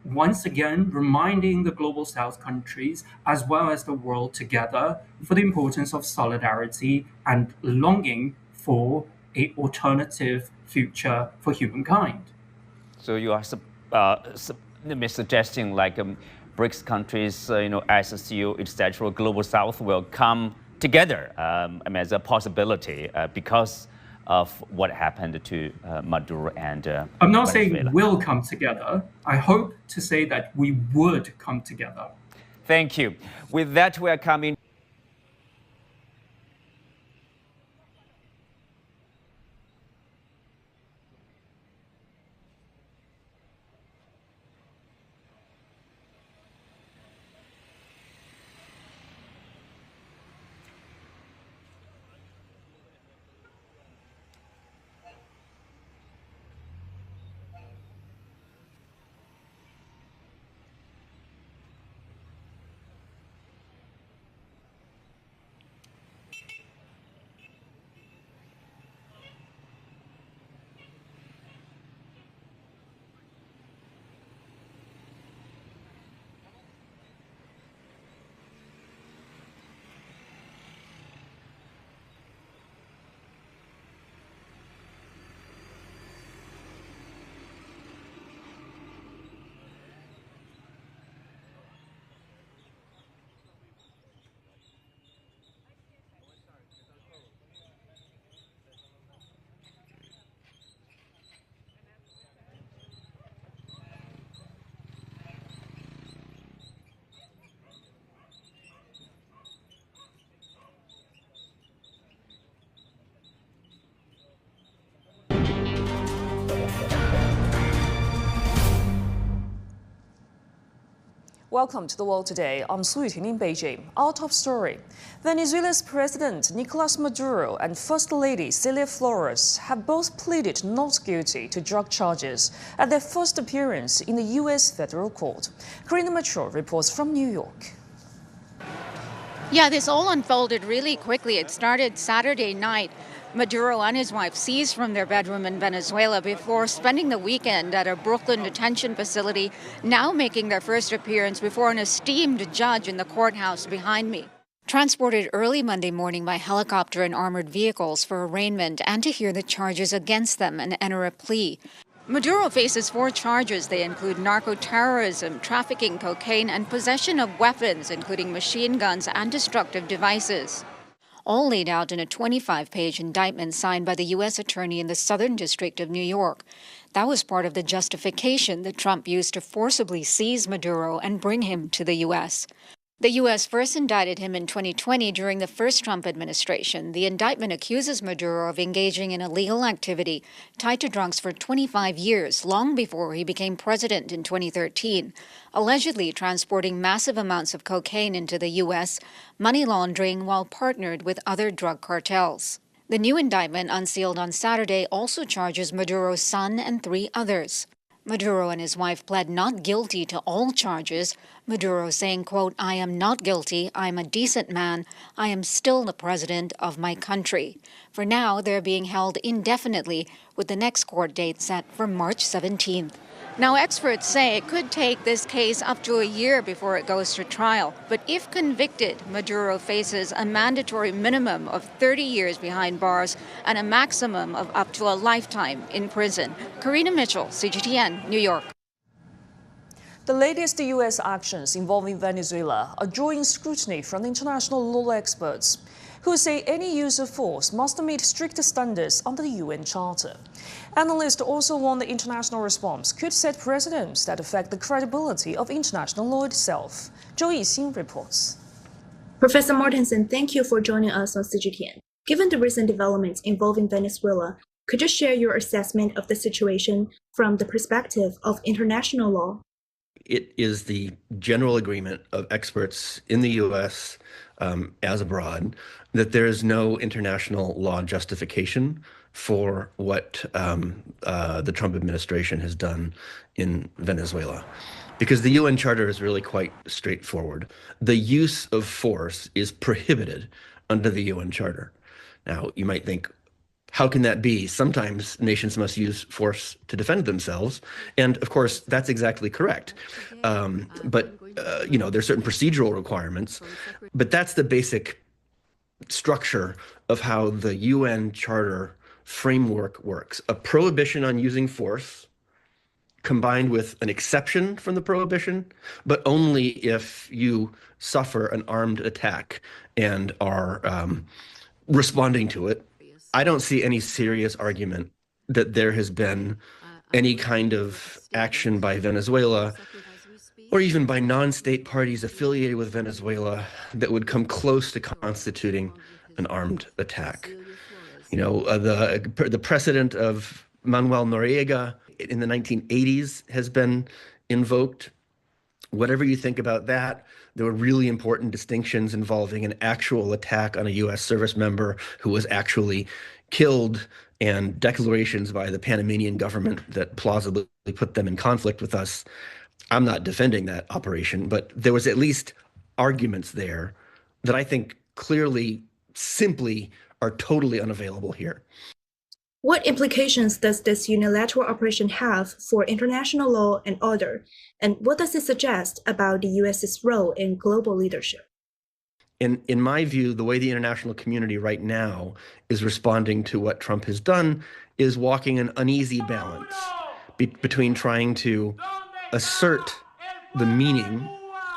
once again, reminding the global South countries, as well as the world together, for the importance of solidarity and longing for an alternative future for humankind. So you are suggesting like BRICS countries, SCO, etc., global South will come together as a possibility because of what happened to Maduro and I'm not Venezuela. saying will come together. I hope to say that we would come together. Thank you. With that, we are coming Welcome to The World Today. I'm Su Yuting in Beijing. Our top story. Venezuela's President Nicolas Maduro and First Lady Celia Flores have both pleaded not guilty to drug charges at their first appearance in the U.S. federal court. Karina Mitchell reports from New York. Yeah, this all unfolded really quickly. It started Saturday night. Maduro and his wife seized from their bedroom in Venezuela before spending the weekend at a Brooklyn detention facility, now making their first appearance before an esteemed judge in the courthouse behind me. Transported early Monday morning by helicopter and armored vehicles for arraignment and to hear the charges against them and enter a plea. Maduro faces 4 charges. They include narco-terrorism, trafficking cocaine, and possession of weapons, including machine guns and destructive devices. All laid out in a 25-page indictment signed by the U.S. attorney in the Southern District of New York. That was part of the justification that Trump used to forcibly seize Maduro and bring him to the U.S. The U.S. first indicted him in 2020 during the first Trump administration. The indictment accuses Maduro of engaging in illegal activity tied to drugs for 25 years, long before he became president in 2013, allegedly transporting massive amounts of cocaine into the U.S., money laundering while partnered with other drug cartels. The new indictment, unsealed on Saturday, also charges Maduro's son and 3 others. Maduro and his wife pled not guilty to all charges, Maduro saying, quote, "I am not guilty, I am a decent man, I am still the president of my country." For now, they're being held indefinitely, with the next court date set for March 17th. Now, experts say it could take this case up to a year before it goes to trial. But if convicted, Maduro faces a mandatory minimum of 30 years behind bars and a maximum of up to a lifetime in prison. Karina Mitchell, CGTN, New York. The latest U.S. actions involving Venezuela are drawing scrutiny from international law experts, who say any use of force must meet strict standards under the UN Charter. Analysts also warn the international response could set precedents that affect the credibility of international law itself. Zhou Yixin reports. Professor Martinson, thank you for joining us on CGTN. Given the recent developments involving Venezuela, could you share your assessment of the situation from the perspective of international law? It is the general agreement of experts in the U.S. As abroad that there is no international law justification for what the Trump administration has done in Venezuela. Because the UN Charter is really quite straightforward. The use of force is prohibited under the UN Charter. Now, you might think, how can that be? Sometimes nations must use force to defend themselves. And of course, that's exactly correct. But there's certain procedural requirements. But that's the basic structure of how the UN Charter framework works. A prohibition on using force combined with an exception from the prohibition, but only if you suffer an armed attack and are responding to it. I don't see any serious argument that there has been any kind of action by Venezuela or even by non-state parties affiliated with Venezuela that would come close to constituting an armed attack. The precedent of Manuel Noriega in the 1980s has been invoked. Whatever you think about that, there were really important distinctions involving an actual attack on a U.S. service member who was actually killed and declarations by the Panamanian government that plausibly put them in conflict with us. I'm not defending that operation, but there was at least arguments there that I think clearly, simply are totally unavailable here. What implications does this unilateral operation have for international law and order? And what does it suggest about the U.S.'s role in global leadership? In my view, the way the international community right now is responding to what Trump has done is walking an uneasy balance between trying to assert the meaning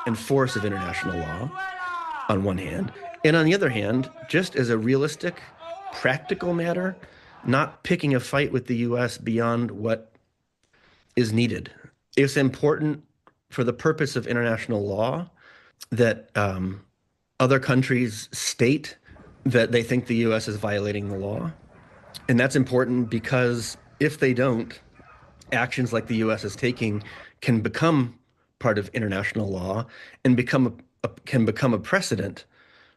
and force of international law on one hand, and on the other hand, just as a realistic, practical matter, not picking a fight with the U.S. beyond what is needed. It's important for the purpose of international law that other countries state that they think the U.S. is violating the law. And that's important because if they don't, actions like the U.S. is taking can become part of international law and can become a precedent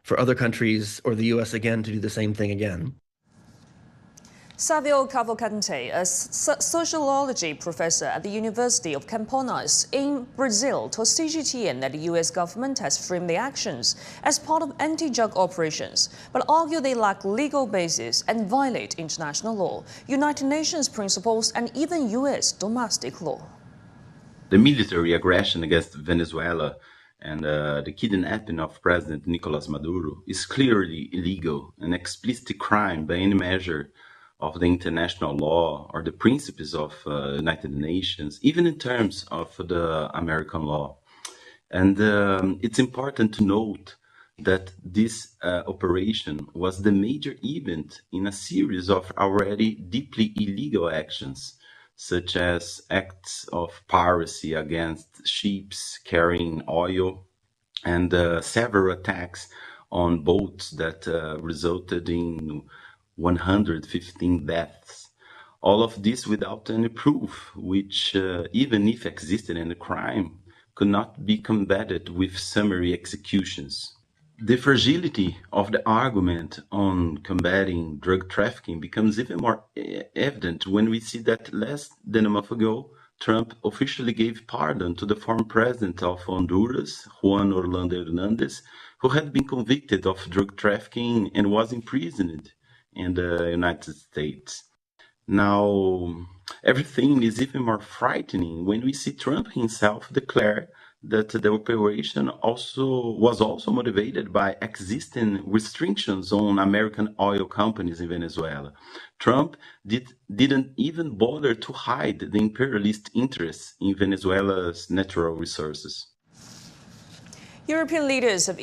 for other countries or the U.S. again to do the same thing again. Samuel Cavalcante, a sociology professor at the University of Campinas in Brazil, told CGTN that the U.S. government has framed the actions as part of anti-drug operations, but argued they lack legal basis and violate international law, United Nations principles, and even U.S. domestic law. The military aggression against Venezuela and the kidnapping of President Nicolas Maduro is clearly illegal, an explicit crime by any measure of the international law or the principles of United Nations, even in terms of the American law. And it's important to note that this operation was the major event in a series of already deeply illegal actions, such as acts of piracy against ships carrying oil and several attacks on boats that resulted in 115 deaths. All of this without any proof, which even if existed in a crime, could not be combated with summary executions. The fragility of the argument on combating drug trafficking becomes even more evident when we see that less than a month ago, Trump officially gave pardon to the former president of Honduras, Juan Orlando Hernandez, who had been convicted of drug trafficking and was imprisoned in the United States. Now, everything is even more frightening when we see Trump himself declare that the operation was also motivated by existing restrictions on American oil companies in Venezuela. Trump didn't even bother to hide the imperialist interests in Venezuela's natural resources. European leaders have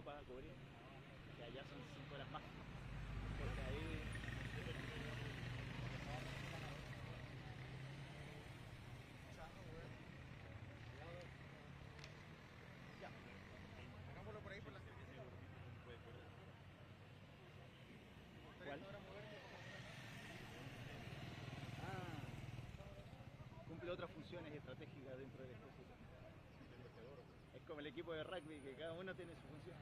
vas a cubrir, que allá son 5 horas más, porque ahí... Ya, hagámoslo por ahí por la gente. ¿Cuál? Cumple otras funciones estratégicas dentro del ejército. Es como el equipo de rugby, que cada uno tiene su función.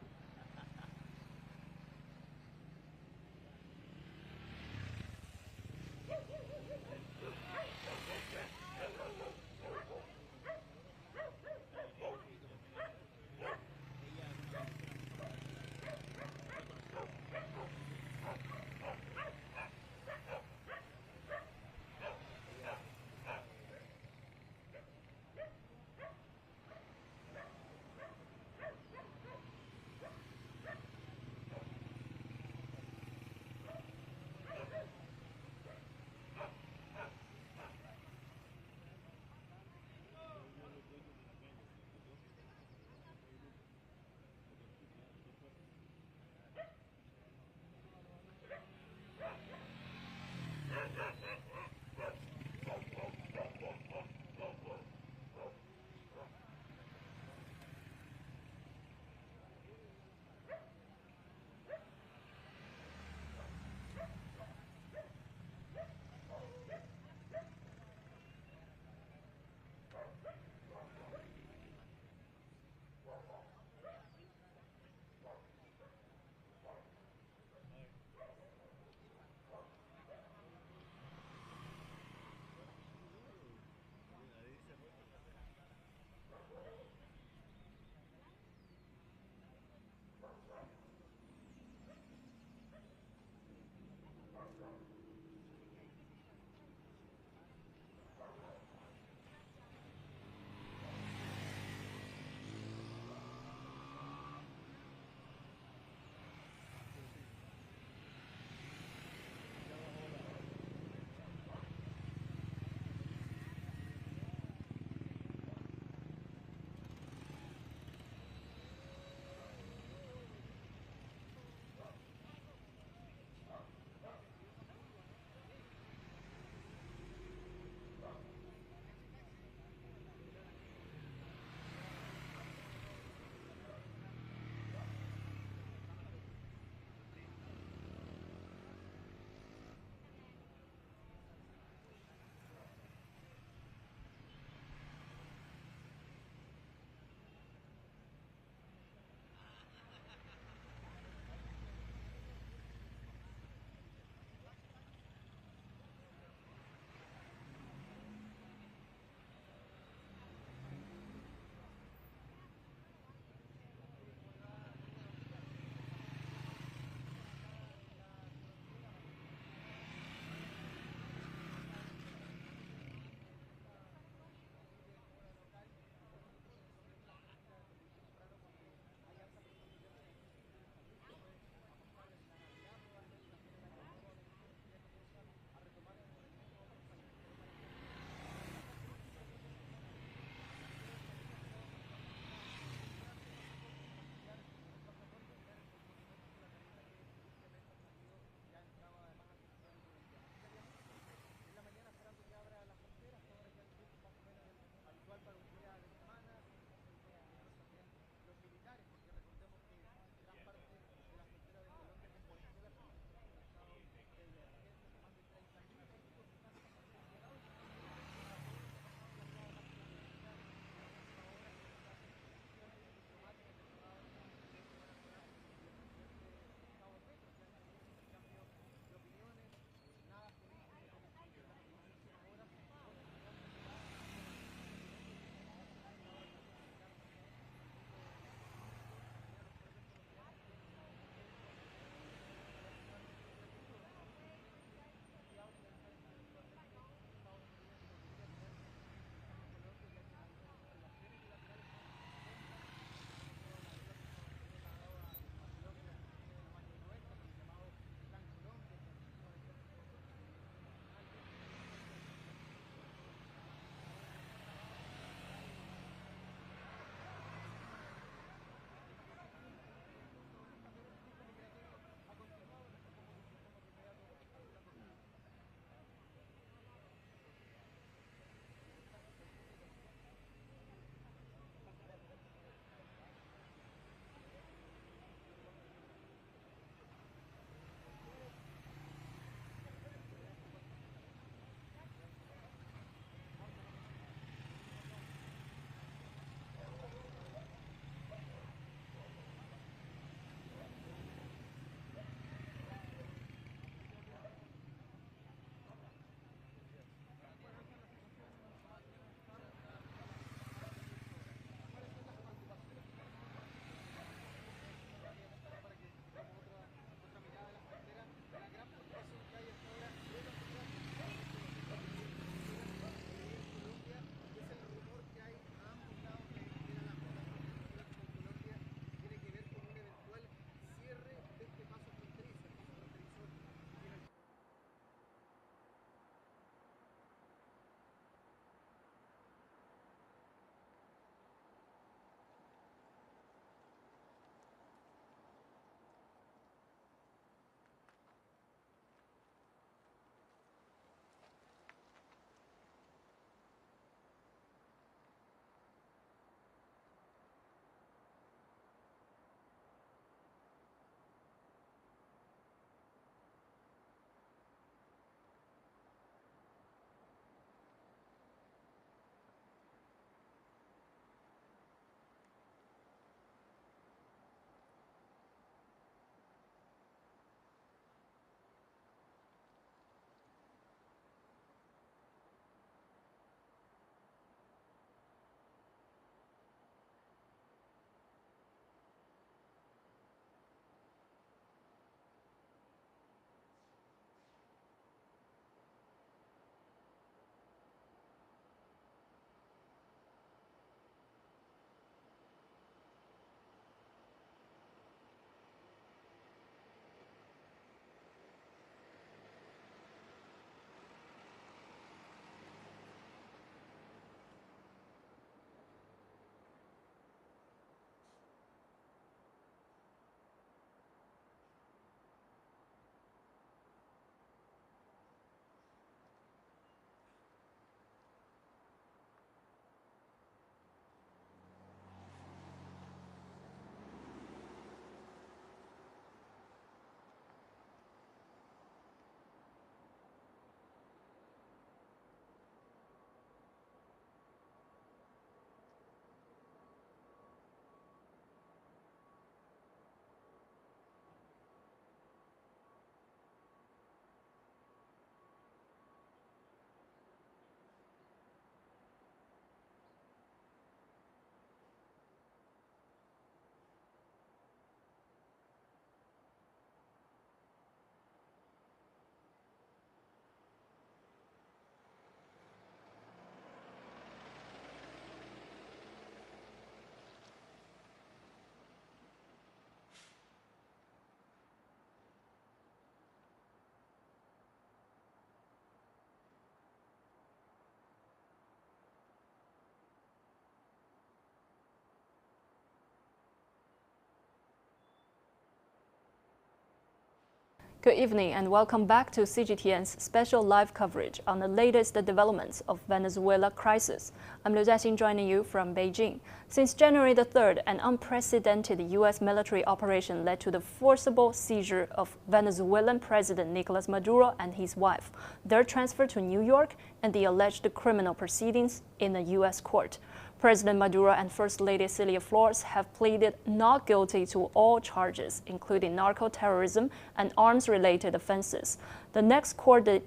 Good evening and welcome back to CGTN's special live coverage on the latest developments of Venezuela crisis. I'm Liu Jiaxin joining you from Beijing. Since January the 3rd, an unprecedented U.S. military operation led to the forcible seizure of Venezuelan President Nicolas Maduro and his wife, their transfer to New York, and the alleged criminal proceedings in a U.S. court. President Maduro and First Lady Celia Flores have pleaded not guilty to all charges, including narco-terrorism and arms-related offenses. The next court date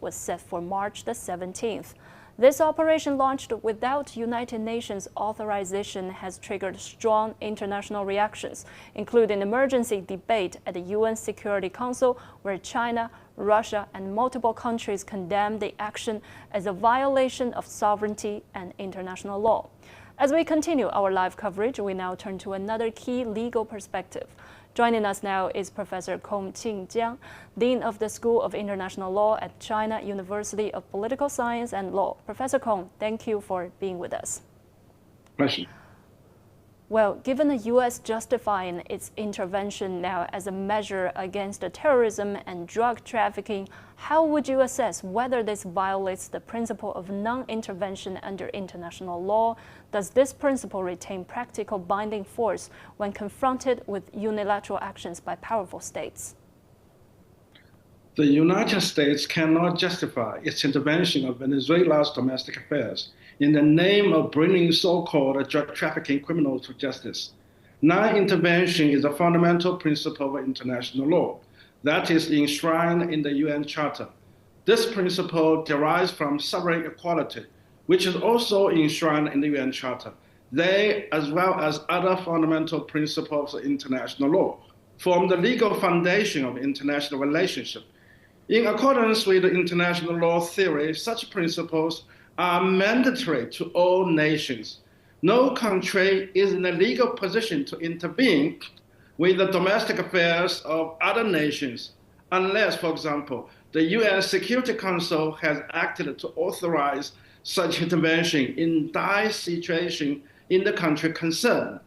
was set for March the 17th. This operation, launched without United Nations authorization, has triggered strong international reactions, including emergency debate at the UN Security Council, where China, Russia, and multiple countries condemned the action as a violation of sovereignty and international law. As we continue our live coverage, we now turn to another key legal perspective. Joining us now is Professor Kong Qingjiang, Dean of the School of International Law at China University of Political Science and Law. Professor Kong, thank you for being with us. Pleasure. Well, given the U.S. justifying its intervention now as a measure against terrorism and drug trafficking, how would you assess whether this violates the principle of non-intervention under international law? Does this principle retain practical binding force when confronted with unilateral actions by powerful states? The United States cannot justify its intervention of Venezuela's domestic affairs in the name of bringing so-called drug trafficking criminals to justice. Non-intervention is a fundamental principle of international law that is enshrined in the UN Charter. This principle derives from sovereign equality, which is also enshrined in the UN Charter. They, as well as other fundamental principles of international law, form the legal foundation of international relationship. In accordance with the international law theory, such principles are mandatory to all nations. No country is in a legal position to intervene with the domestic affairs of other nations unless, for example, the UN Security Council has acted to authorize such intervention in dire situation in the country concerned.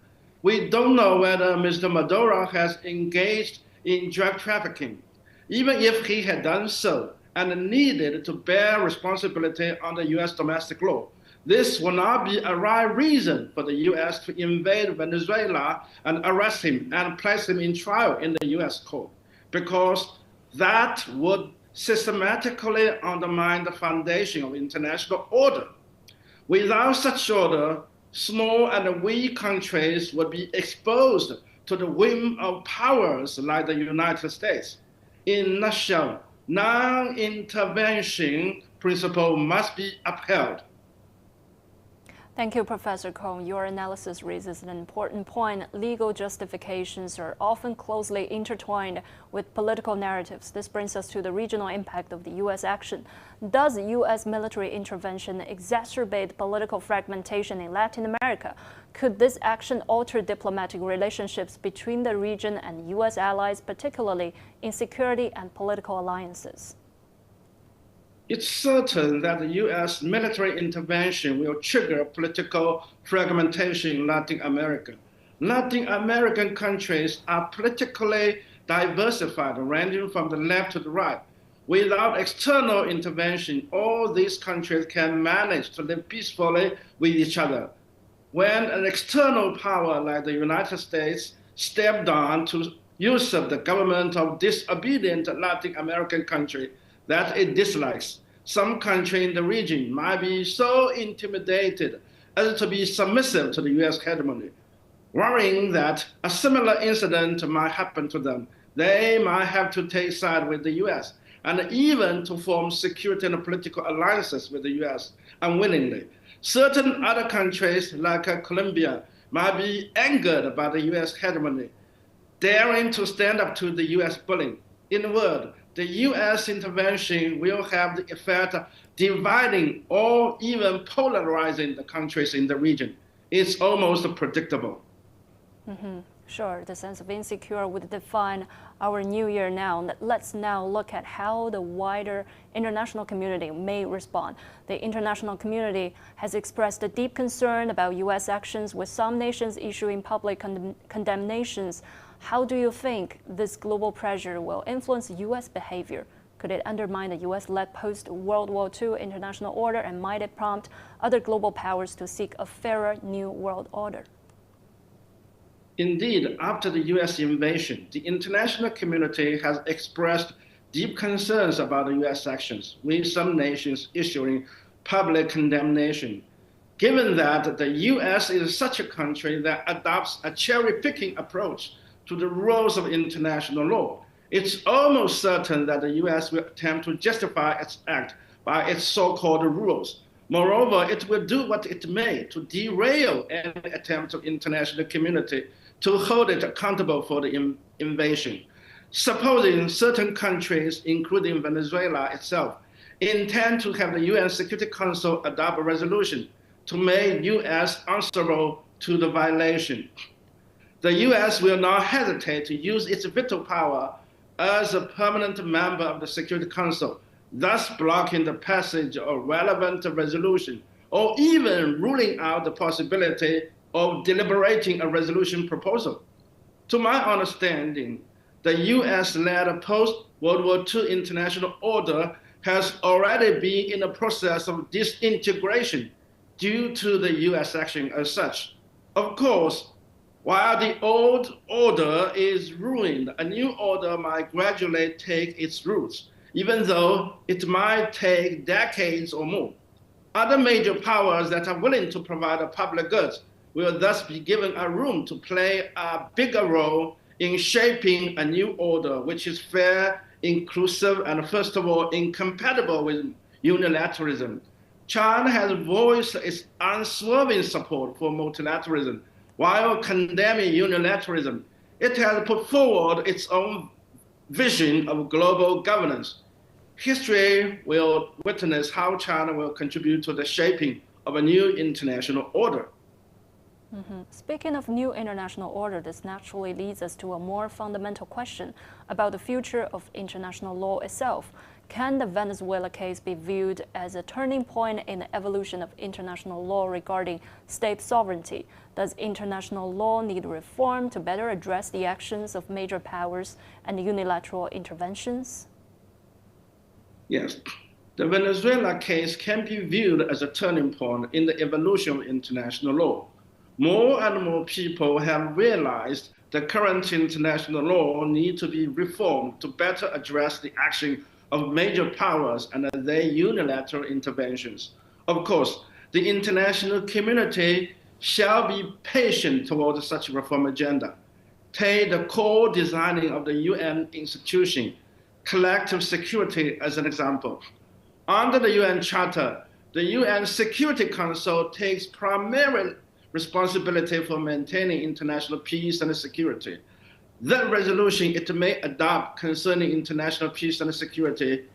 We don't know whether Mr. Maduro has engaged in drug trafficking. Even if he had done so and needed to bear responsibility under U.S. domestic law, this will not be a right reason for the U.S. to invade Venezuela and arrest him and place him in trial in the U.S. court, because that would systematically undermine the foundation of international order. Without such order, small and weak countries would be exposed to the whim of powers like the United States. In a nutshell, non-intervention principle must be upheld. Thank you, Professor Kong. Your analysis raises an important point. Legal justifications are often closely intertwined with political narratives. This brings us to the regional impact of the U.S. action. Does U.S. military intervention exacerbate political fragmentation in Latin America? Could this action alter diplomatic relationships between the region and U.S. allies, particularly in security and political alliances? It's certain that the U.S. military intervention will trigger political fragmentation in Latin America. Latin American countries are politically diversified, ranging from the left to the right. Without external intervention, all these countries can manage to live peacefully with each other. When an external power like the United States steps down to usurp the government of disobedient Latin American country that it dislikes, some country in the region might be so intimidated as to be submissive to the U.S. hegemony. Worrying that a similar incident might happen to them, they might have to take side with the U.S. and even to form security and political alliances with the U.S. unwillingly. Certain other countries, like Colombia, might be angered by the U.S. hegemony, daring to stand up to the U.S. bullying. In a word, the U.S. intervention will have the effect of dividing or even polarizing the countries in the region. It's almost predictable. Sure, the sense of insecurity would define our new year now. Let's now look at how the wider international community may respond. The international community has expressed a deep concern about U.S. actions, with some nations issuing public condemnations. How do you think this global pressure will influence U.S. behavior? Could it undermine the U.S.-led post-World War II international order, and might it prompt other global powers to seek a fairer new world order? Indeed, after the U.S. invasion, the international community has expressed deep concerns about the U.S. actions, with some nations issuing public condemnation. Given that the U.S. is such a country that adopts a cherry-picking approach to the rules of international law, it's almost certain that the U.S. will attempt to justify its act by its so-called rules. Moreover, it will do what it may to derail any attempt of the international community to hold it accountable for the invasion. Supposing certain countries, including Venezuela itself, intend to have the UN Security Council adopt a resolution to make U.S. answerable to the violation, the U.S. will not hesitate to use its veto power as a permanent member of the Security Council, thus blocking the passage of relevant resolution, or even ruling out the possibility of deliberating a resolution proposal. To my understanding, the US-led post-World War II international order has already been in the process of disintegration due to the US action as such. Of course, while the old order is ruined, a new order might gradually take its roots, even though it might take decades or more. Other major powers that are willing to provide a public goods will thus be given a room to play a bigger role in shaping a new order, which is fair, inclusive, and first of all, incompatible with unilateralism. China has voiced its unswerving support for multilateralism. While condemning unilateralism, it has put forward its own vision of global governance. History will witness how China will contribute to the shaping of a new international order. Speaking of new international order, this naturally leads us to a more fundamental question about the future of international law itself. Can the Venezuela case be viewed as a turning point in the evolution of international law regarding state sovereignty? Does international law need reform to better address the actions of major powers and unilateral interventions? Yes, the Venezuela case can be viewed as a turning point in the evolution of international law. More and more people have realized the current international law needs to be reformed to better address the action of major powers and their unilateral interventions. Of course, the international community shall be patient towards such a reform agenda. Take the core designing of the UN institution, collective security, as an example. Under the UN Charter, the UN Security Council takes primary responsibility for maintaining international peace and security. The resolution it may adopt concerning international peace and security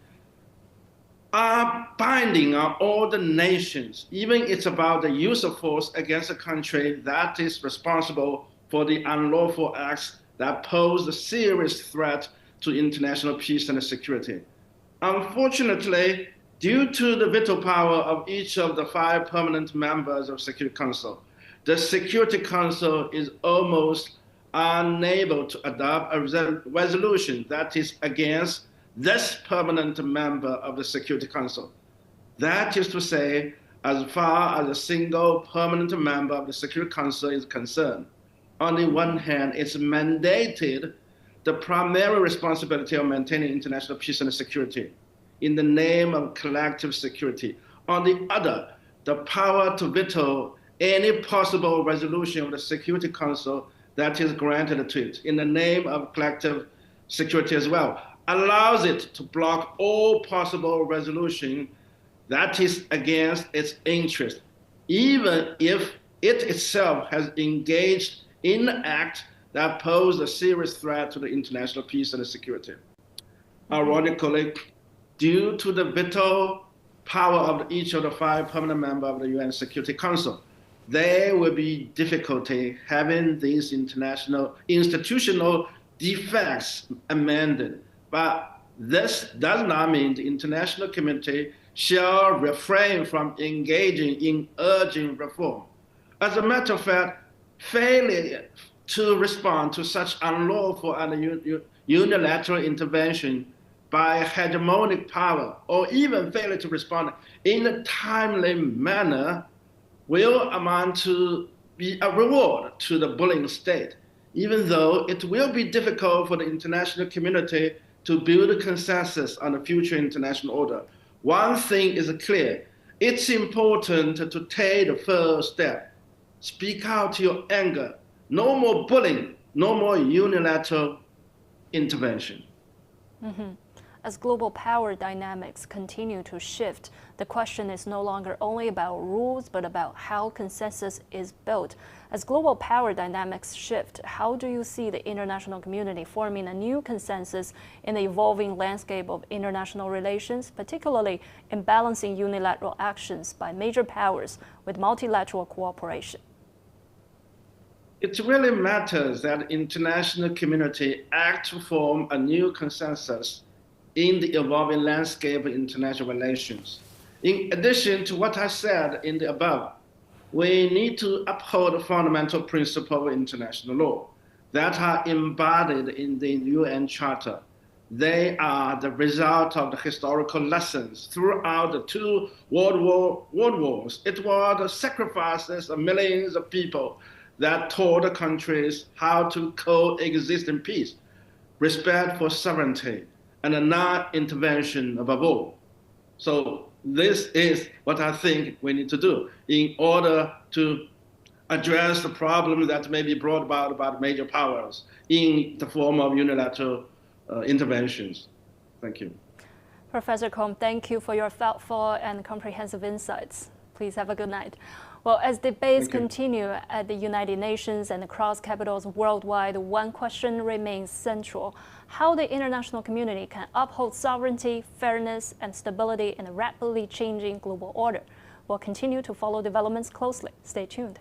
are binding on all the nations, even it's about the use of force against a country that is responsible for the unlawful acts that pose a serious threat to international peace and security. Unfortunately, due to the veto power of each of the 5 permanent members of Security Council, the Security Council is almost unable to adopt a resolution that is against this permanent member of the Security Council. That is to say, as far as a single permanent member of the Security Council is concerned. On the one hand, it's mandated the primary responsibility of maintaining international peace and security in the name of collective security. On the other, the power to veto any possible resolution of the Security Council that is granted to it in the name of collective security as well, allows it to block all possible resolution that is against its interest, even if it itself has engaged in an act that pose a serious threat to the international peace and security. Ironically, due to the veto power of each of the 5 permanent members of the UN Security Council, there will be difficulty having these institutional defects amended. But this does not mean the international community shall refrain from engaging in urgent reform. As a matter of fact, failure to respond to such unlawful and unilateral intervention by hegemonic power, or even failure to respond in a timely manner, will amount to be a reward to the bullying state, even though it will be difficult for the international community to build a consensus on the future international order. One thing is clear: it's important to take the first step. Speak out your anger. No more bullying, no more unilateral intervention. Mm-hmm. As global power dynamics continue to shift, the question is no longer only about rules, but about how consensus is built. As global power dynamics shift, how do you see the international community forming a new consensus in the evolving landscape of international relations, particularly in balancing unilateral actions by major powers with multilateral cooperation? It really matters that the international community act to form a new consensus in the evolving landscape of international relations. In addition to what I said in the above, we need to uphold the fundamental principles of international law that are embodied in the UN Charter. They are the result of the historical lessons throughout the two world wars. It was the sacrifices of millions of people that taught the countries how to coexist in peace, respect for sovereignty, and a non-intervention above all. So this is what I think we need to do in order to address the problems that may be brought about by major powers in the form of unilateral interventions. Thank you. Professor Combe, thank you for your thoughtful and comprehensive insights. Please have a good night. Well, as debates continue at the United Nations and across capitals worldwide, one question remains central: how the international community can uphold sovereignty, fairness, and stability in a rapidly changing global order. We'll continue to follow developments closely. Stay tuned.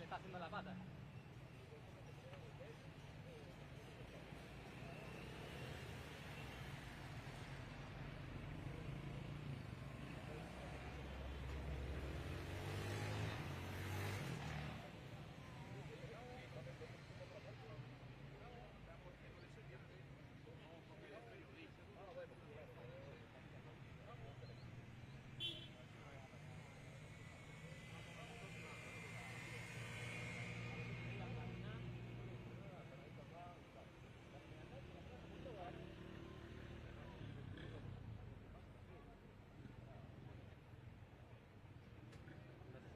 está haciendo la pata.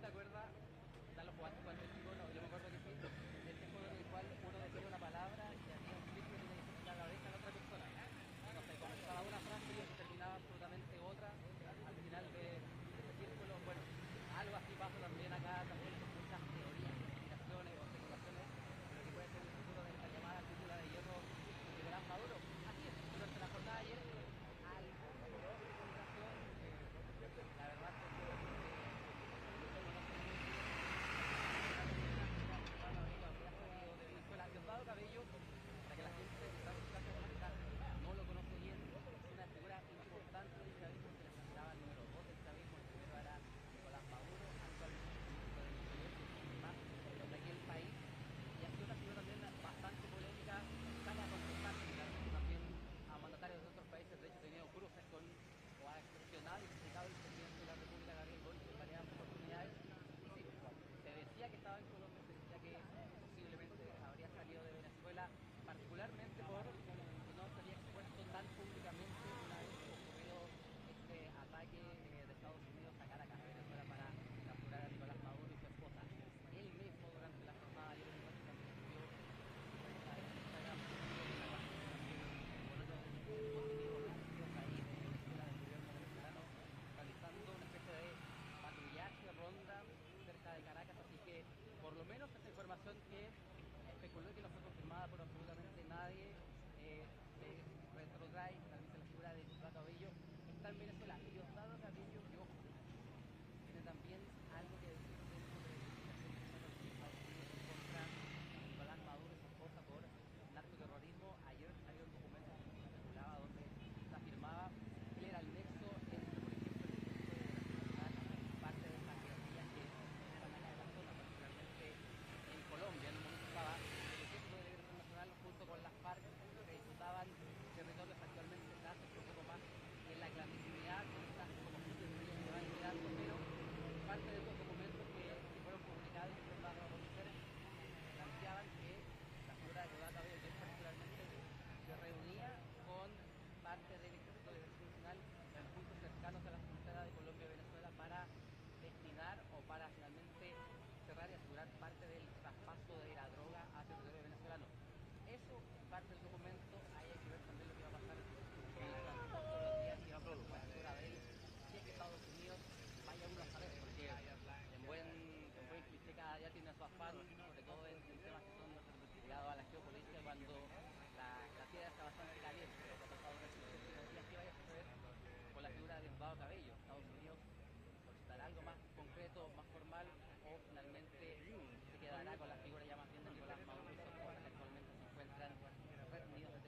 ¿Te acuerdas? ¿Ya lo jugaste cuando el chico? No, yo me acuerdo que sí. Este juego en el cual uno decía una palabra y había un clic que tenía que señalar la oreja a la otra persona. No sé, comenzaba una frase y terminaba absolutamente otra al final de ese círculo. Bueno, algo así pasa también acá, también con muchas teorías, explicaciones o especulaciones de lo que puede ser el futuro de esta llamada cúpula de hierro de Nicolás Maduro. Así es, durante la jornada de ayer, algún medio de comunicación, la verdad es que Diosdado Cabello, para que la gente no lo conoce bien, es una figura importante del chavismo, que le consideraba el número 2 del chavismo. El primero era Nicolás Maduro, actualmente ministro del Interior, más de aquí el país, y ha sido una figura también bastante polémica, sale a contestar también a mandatarios de otros países. De hecho, ha tenido cruces con, o ha excepcionado y criticado el presidente de la República, Gabriel Boric, en varias oportunidades. Y sí, se decía que estaba en Colombia, se decía que posiblemente habría salido de Venezuela, particularmente por que no se había expuesto tan públicamente una vez ocurrido este ataque de Estados Unidos a Caracas, a Venezuela, para capturar a Nicolás Maduro y su esposa. Él mismo, durante la jornada de ayer en noche, también subió a Instagram con otros dispositivos rápidos ahí de Venezuela, del gobierno venezolano, realizando una especie de patrullaje, ronda cerca de Caracas, así que por lo menos esta información que especuló y que no fue confirmada por absolutamente nadie, se retrotrae, también la figura de Diosdado Cabello, está en Venezuela. Diosdado Cabello, que ojo, tiene también algo que decir dentro de la investigación que hicieron los Estados Unidos en contra de Nicolás Maduro y su esposa por narcoterrorismo. Ayer salió un documento que se especulaba donde se afirmaba que él era el nexo entre, por ejemplo, el ejército de Venezuela, parte de estas guerrillas que eran acá en la zona, particularmente en Colombia. En un momento estaba el ejército de liberación nacional junto con las FARC, que disputaban territorios actualmente se hace un poco más en la clandestinidad, con estas como funciones que van quedando, pero parte de estos documentos que fueron publicados y que fueron dados a conocer planteaban que la figura de Nicolás Maduro, que particularmente se reunía con parte del ejército de liberación nacional en puntos cercanos a la frontera de Colombia y Venezuela para destinar o para finalmente cerrar y asegurar parte del traspaso de la droga a territorio venezolano. Eso es parte del documento. Hay que ver también lo que va a pasar en el transcurso de los días y vamos a ver la figura de él. Si es que Estados Unidos, vaya uno a saber, porque en buen cliché cada día tiene su afán, sobre todo en temas que son ligados a la geopolítica, cuando la tierra está bastante caliente. Lo que ha pasado en estos últimos días, ¿qué vaya a suceder con la figura de Diosdado Cabello? Estados Unidos solicitará algo más concreto, más formal, o finalmente se quedará con la figura ya más bien de Nicolás Maduro y su esposa, que actualmente se encuentran retenidos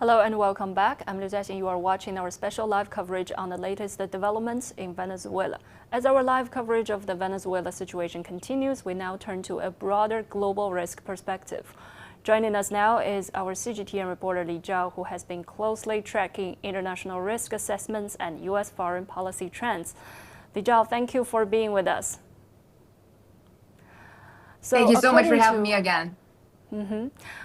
Hello and welcome back. I'm Liu Jiaxin. You are watching our special live coverage on the latest developments in Venezuela. As our live coverage of the Venezuela situation continues, we now turn to a broader global risk perspective. Joining us now is our CGTN reporter Li Zhao, who has been closely tracking international risk assessments and U.S. foreign policy trends. Li Zhao, thank you for being with us. Thank you so much for having me again.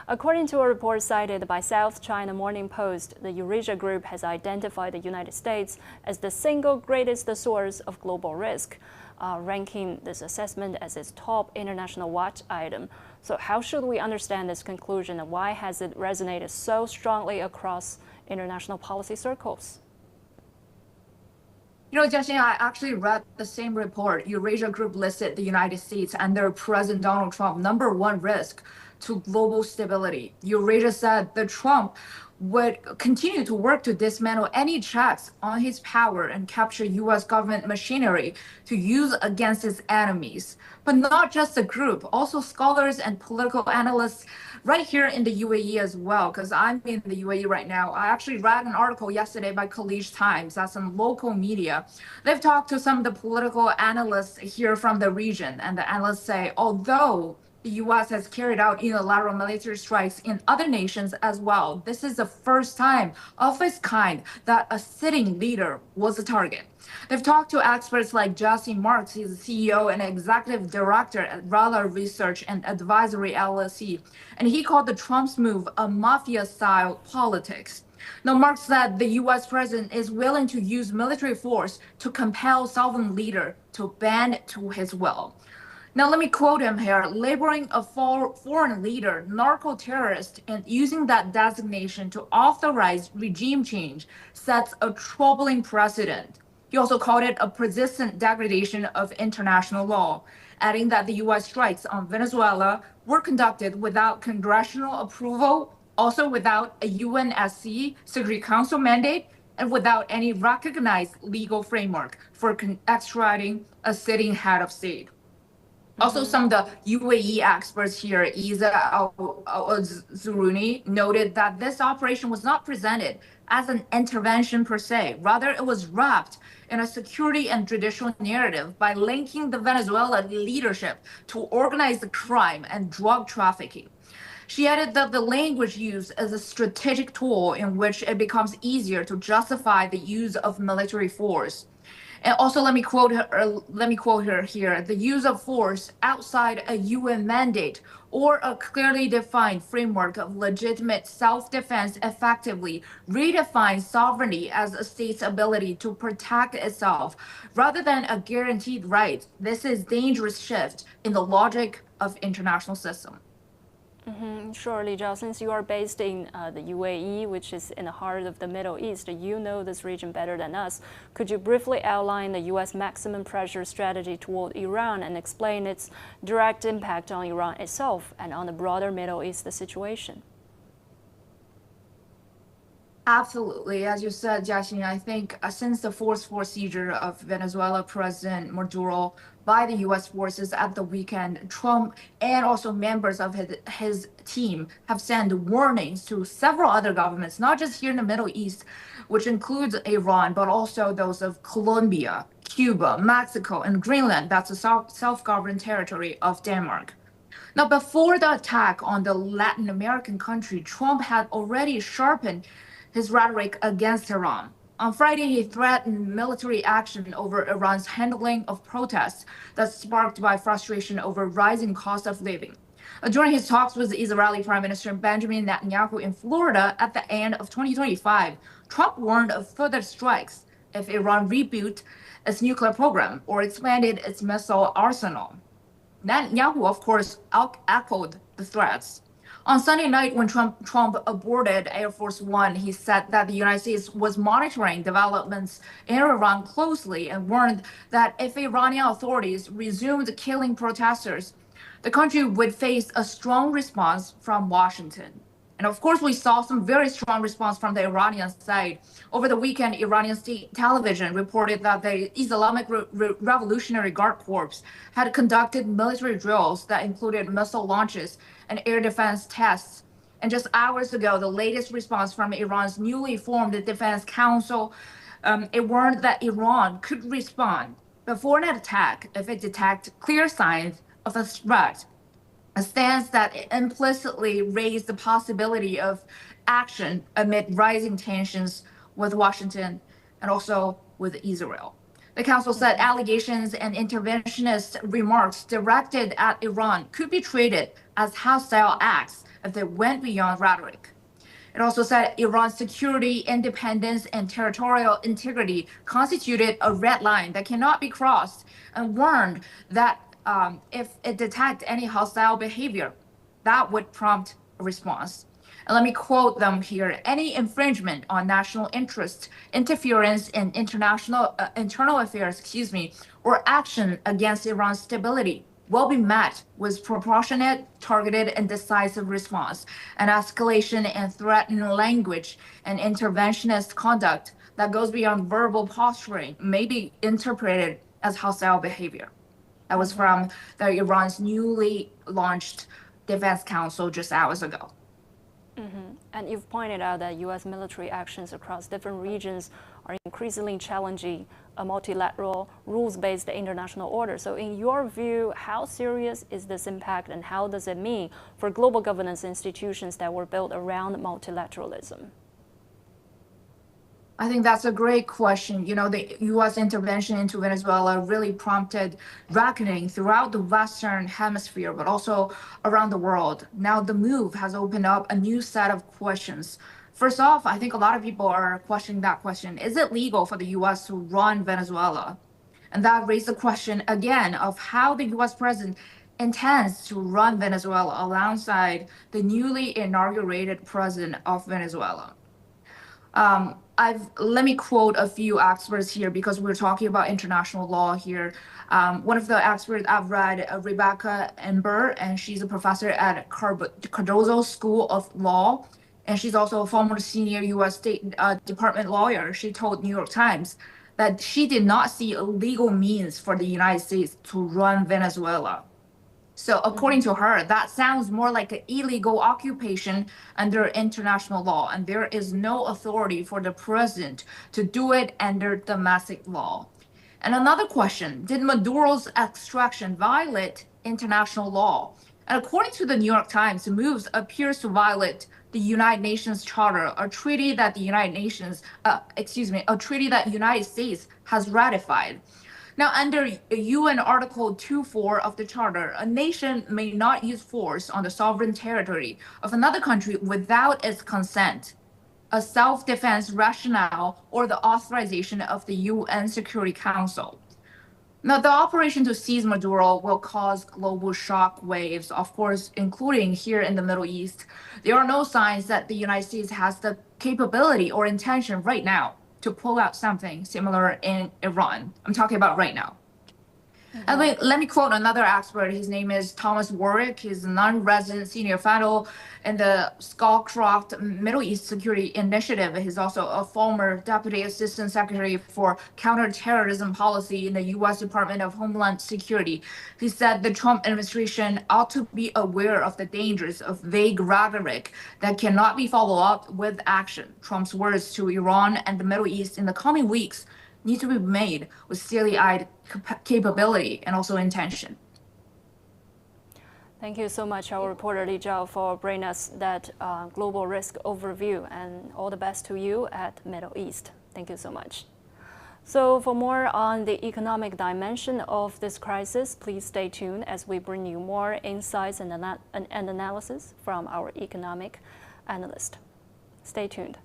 According to a report cited by South China Morning Post, the Eurasia Group has identified the United States as the single greatest source of global risk, ranking this assessment as its top international watch item. So how should we understand this conclusion, and why has it resonated so strongly across international policy circles? You know, Jiaxin, I actually read the same report. Eurasia Group listed the United States under President Donald Trump #1 risk to global stability. Eurasia said that Trump would continue to work to dismantle any checks on his power and capture U.S. government machinery to use against its enemies. But not just the group, also scholars and political analysts right here in the UAE as well, because I'm in the UAE right now. I actually read an article yesterday by Khaleej Times, that's some local media. They've talked to some of the political analysts here from the region, and the analysts say, although the U.S. has carried out unilateral military strikes in other nations as well, this is the first time of its kind that a sitting leader was a target. They've talked to experts like Jesse Marks, he's the CEO and executive director at Rala Research and Advisory LLC, and he called the Trump's move a mafia-style politics. Now, Marks said the U.S. president is willing to use military force to compel sovereign leader to bend to his will. Now, let me quote him here: labeling a foreign leader narco-terrorist and using that designation to authorize regime change sets a troubling precedent. He also called it a persistent degradation of international law, adding that the U.S. strikes on Venezuela were conducted without congressional approval, also without a UNSC Security Council mandate, and without any recognized legal framework for extraditing a sitting head of state. Also, some of the UAE experts here, Isa Al-Zuruni, noted that this operation was not presented as an intervention per se. Rather, it was wrapped in a security and judicial narrative by linking the Venezuelan leadership to organized crime and drug trafficking. She added that the language used is a strategic tool in which it becomes easier to justify the use of military force. And also, let me quote her here: the use of force outside a UN mandate or a clearly defined framework of legitimate self-defense effectively redefines sovereignty as a state's ability to protect itself rather than a guaranteed right. This is a dangerous shift in the logic of international system. Sure, Li Zhao, since you are based in the UAE, which is in the heart of the Middle East, you know this region better than us. Could you briefly outline the U.S. maximum pressure strategy toward Iran and explain its direct impact on Iran itself and on the broader Middle East situation? Absolutely. As you said, Jiaxin, I think since the forceful seizure of Venezuelan President Maduro by the U.S. forces at the weekend, Trump and also members of his team have sent warnings to several other governments, not just here in the Middle East, which includes Iran, but also those of Colombia, Cuba, Mexico, and Greenland. That's a self-governed territory of Denmark. Now, before the attack on the Latin American country, Trump had already sharpened his rhetoric against Iran. On Friday, he threatened military action over Iran's handling of protests that's sparked by frustration over rising cost of living. During his talks with Israeli Prime Minister Benjamin Netanyahu in Florida at the end of 2025, Trump warned of further strikes if Iran rebooted its nuclear program or expanded its missile arsenal. Netanyahu, of course, echoed the threats. On Sunday night, when Trump aborted Air Force One, he said that the United States was monitoring developments in Iran closely and warned that if Iranian authorities resumed killing protesters, the country would face a strong response from Washington. And of course, we saw some very strong response from the Iranian side. Over the weekend, Iranian state television reported that the Islamic Revolutionary Guard Corps had conducted military drills that included missile launches and air defense tests And just hours ago, the latest response from Iran's newly formed Defense Council, it warned that Iran could respond before an attack if it detects clear signs of a threat, a stance that implicitly raised the possibility of action amid rising tensions with Washington and also with Israel. The council said allegations and interventionist remarks directed at Iran could be treated as hostile acts if they went beyond rhetoric. It also said Iran's security, independence, and territorial integrity constituted a red line that cannot be crossed, and warned that if it detected any hostile behavior, that would prompt a response. And let me quote them here. Any infringement on national interest, interference in internal affairs, or action against Iran's stability will be met with proportionate, targeted, and decisive response. And escalation and threatening language and interventionist conduct that goes beyond verbal posturing may be interpreted as hostile behavior. That was from Iran's newly launched Defense Council just hours ago. And you've pointed out that U.S. military actions across different regions are increasingly challenging a multilateral, rules-based international order. So in your view, how serious is this impact and how does it mean for global governance institutions that were built around multilateralism? I think that's a great question. You know, the U.S. intervention into Venezuela really prompted reckoning throughout the Western Hemisphere, but also around the world. Now, the move has opened up a new set of questions. First off, I think a lot of people are questioning that question. Is it legal for the U.S. to run Venezuela? And that raised the question again of how the U.S. president intends to run Venezuela alongside the newly inaugurated president of Venezuela. Let me quote a few experts here because we're talking about international law here. One of the experts I've read, Rebecca Ember, and she's a professor at Cardozo School of Law, and she's also a former senior U.S. State Department lawyer. She told New York Times that she did not see a legal means for the United States to run Venezuela. So according to her, that sounds more like an illegal occupation under international law, and there is no authority for the president to do it under domestic law. And another question, did Maduro's extraction violate international law? And according to the New York Times, the moves appears to violate the United Nations Charter, a treaty that the United States has ratified. Now, under UN Article 2.4 of the Charter, a nation may not use force on the sovereign territory of another country without its consent, a self-defense rationale, or the authorization of the UN Security Council. Now, the operation to seize Maduro will cause global shock waves, of course, including here in the Middle East. There are no signs that the United States has the capability or intention right now to pull out something similar in Iran. I'm talking about right now. And let me quote another expert. His name is Thomas Warwick. He's a non-resident senior fellow in the Scowcroft Middle East Security Initiative. He's also a former Deputy Assistant Secretary for Counterterrorism Policy in the U.S. Department of Homeland Security. He said the Trump administration ought to be aware of the dangers of vague rhetoric that cannot be followed up with action. Trump's words to Iran and the Middle East in the coming weeks need to be made with steely-eyed capability and also intention. Thank you so much, our reporter Li Zhao, for bringing us that global risk overview, and all the best to you at Middle East. Thank you so much. So for more on the economic dimension of this crisis, please stay tuned as we bring you more insights and analysis from our economic analyst. Stay tuned.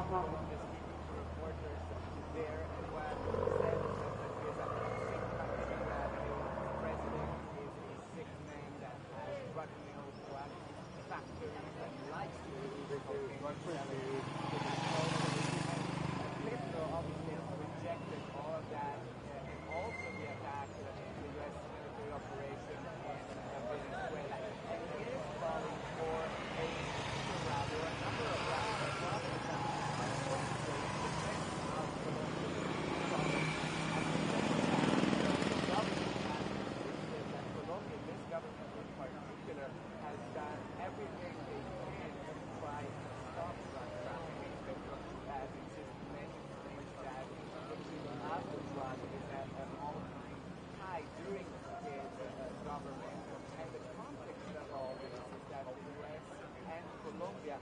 just speaking to reporters there, and what he said was that he is a sick country, that the president is a sick man that has drug marijuana factories and likes to cocaine selling. Petro obviously has rejected all of that, and also the attack to the U.S. military operation in Venezuela. And he is calling for a rather a number of rounds across the country of Colombia, this government in particular, has done everything they can to try to stop drug trafficking. Petro has insisted many times that the production of the drug is at an all-time high during his government. And the context of all this is that the U.S. and Colombia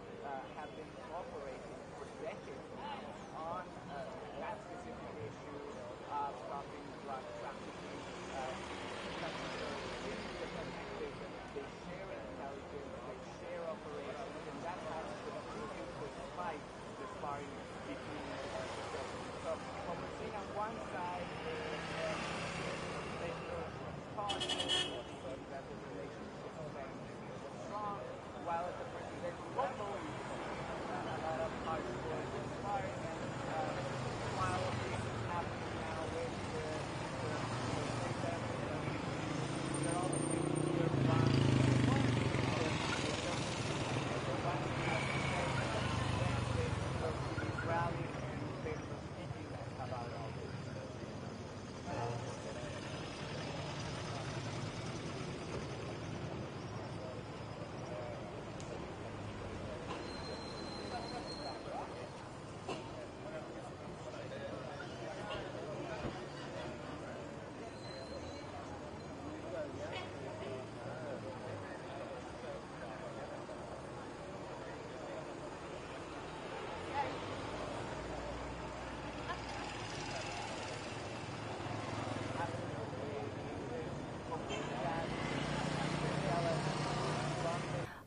have been cooperating for decades now on that specific issue of stopping drug trafficking. They share intelligence, they share operations, and that has continued despite the sparring between the governments. So what we're seeing on one side is that the relationship is strong, while at the presidential level you see a lot of harsh words and sparring, and while this is happening now with they're all making their rally and Pedro speaking about all this.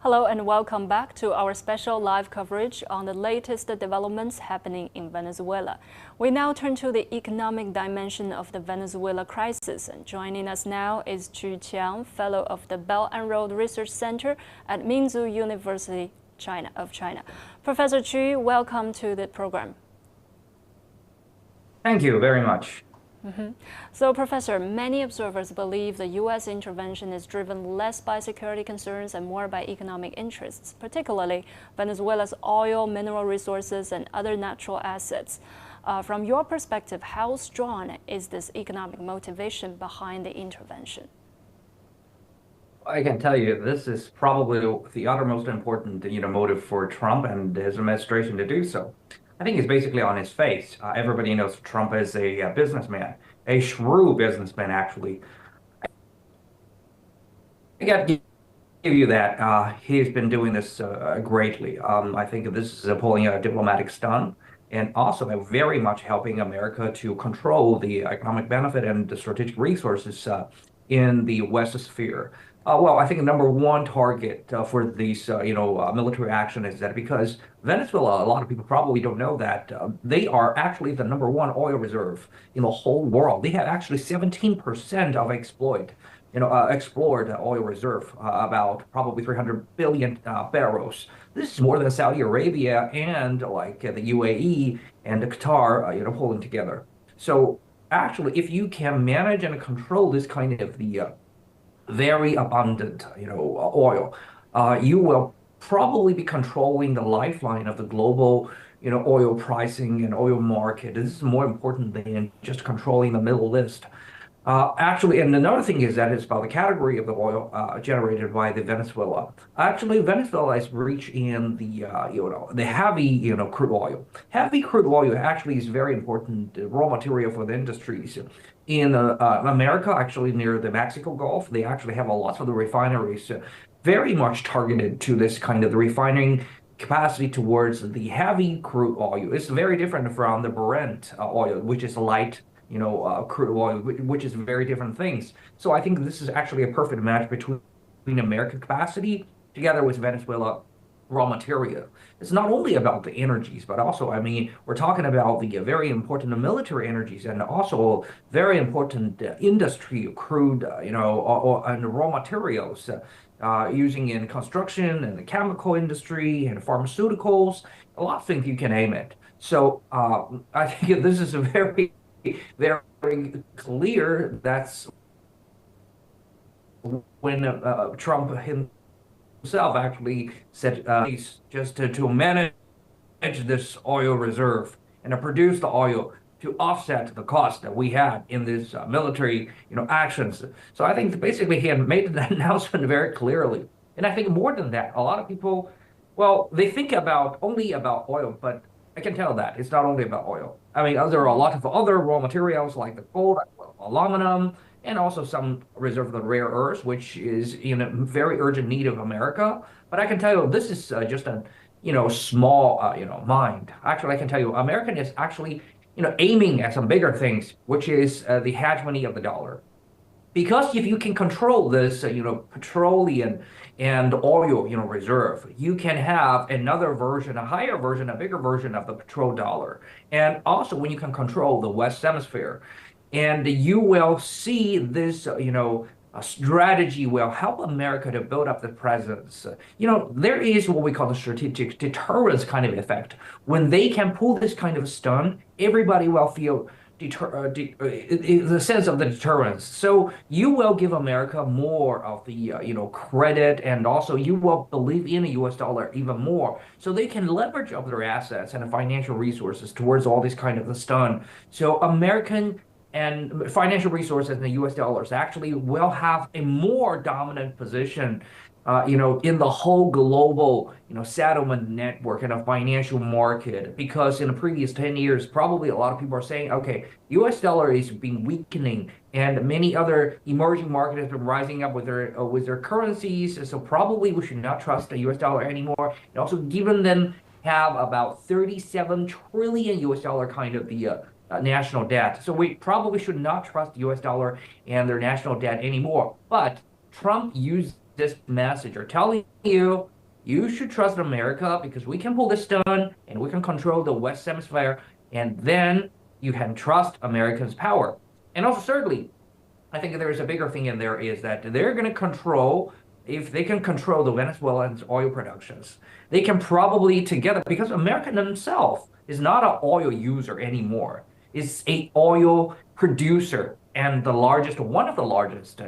Hello and welcome back to our special live coverage on the latest developments happening in Venezuela. We now turn to the economic dimension of the Venezuela crisis. And joining us now is Chu Qiang, Fellow of the Belt and Road Research Center at Minzu University of China. Professor Chu, welcome to the program. Thank you very much. So, Professor, many observers believe the U.S. intervention is driven less by security concerns and more by economic interests, particularly Venezuela's oil, mineral resources, and other natural assets. From your perspective, how strong is this economic motivation behind the intervention? I can tell you this is probably the other most important, motive for Trump and his administration to do so. I think it's basically on his face. Everybody knows Trump is a businessman, a shrewd businessman, actually. I got to give you that. He's been doing this greatly. I think this is pulling a diplomatic stunt and also very much helping America to control the economic benefit and the strategic resources in the West sphere. Well, I think the number one target for these, military action is that because Venezuela, a lot of people probably don't know that they are actually the number one oil reserve in the whole world. They have actually 17% of explored oil reserve, about probably 300 billion barrels. This is more than Saudi Arabia and like the UAE and Qatar, pulling together. So actually, if you can manage and control this kind of the very abundant, oil, you will probably be controlling the lifeline of the global, oil pricing and oil market. This is more important than just controlling the middle list. Actually, and another thing is that it's about the category of the oil generated by the Venezuela. Actually, Venezuela is rich in the heavy, crude oil. Heavy crude oil actually is very important raw material for the industries. In America, actually near the Mexico Gulf, they actually have a lot of the refineries very much targeted to this kind of the refining capacity towards the heavy crude oil. It's very different from the Brent oil, which is light, crude oil, which is very different things. So I think this is actually a perfect match between American capacity together with Venezuela raw material. It's not only about the energies, but also, I mean, we're talking about the very important military energies and also very important industry, crude, and raw materials using in construction and the chemical industry and pharmaceuticals, a lot of things you can name it. So I think this is a very, very clear. That's when Trump himself actually said just to manage this oil reserve and to produce the oil to offset the cost that we had in this military, actions. So I think basically he had made that announcement very clearly. And I think more than that, a lot of people, well, they think only about oil, but I can tell that it's not only about oil. I mean, there are a lot of other raw materials like the gold, aluminum, and also some reserve of the rare earths, which is in a very urgent need of America. But I can tell you, this is just a small mind. Actually, I can tell you, American is actually aiming at some bigger things, which is the hegemony of the dollar. Because if you can control this, petroleum and oil, reserve, you can have another version, a higher version, a bigger version of the petrodollar. And also when you can control the West Hemisphere, and you will see this, a strategy will help America to build up the presence. There is what we call the strategic deterrence kind of effect. When they can pull this kind of stunt, everybody will feel the sense of the deterrence. So you will give America more of the credit, and also you will believe in the U.S. dollar even more. So they can leverage up their assets and financial resources towards all this kind of the stunt. So American and financial resources in the U.S. dollars actually will have a more dominant position, in the whole global, settlement network and a financial market. Because in the previous 10 years, probably a lot of people are saying, okay, U.S. dollar is being weakening, and many other emerging markets have been rising up with their currencies. So probably we should not trust the U.S. dollar anymore. And also, given them have about 37 trillion U.S. dollar kind of the national debt. So we probably should not trust the U.S. dollar and their national debt anymore. But Trump used this message or telling you, you should trust America because we can pull this stunt and we can control the West Hemisphere, and then you can trust Americans' power. And also, thirdly, I think there is a bigger thing in there is that they're going to control, if they can control the Venezuelan oil productions, they can probably together, because America themselves is not an oil user anymore. Is a oil producer and one of the largest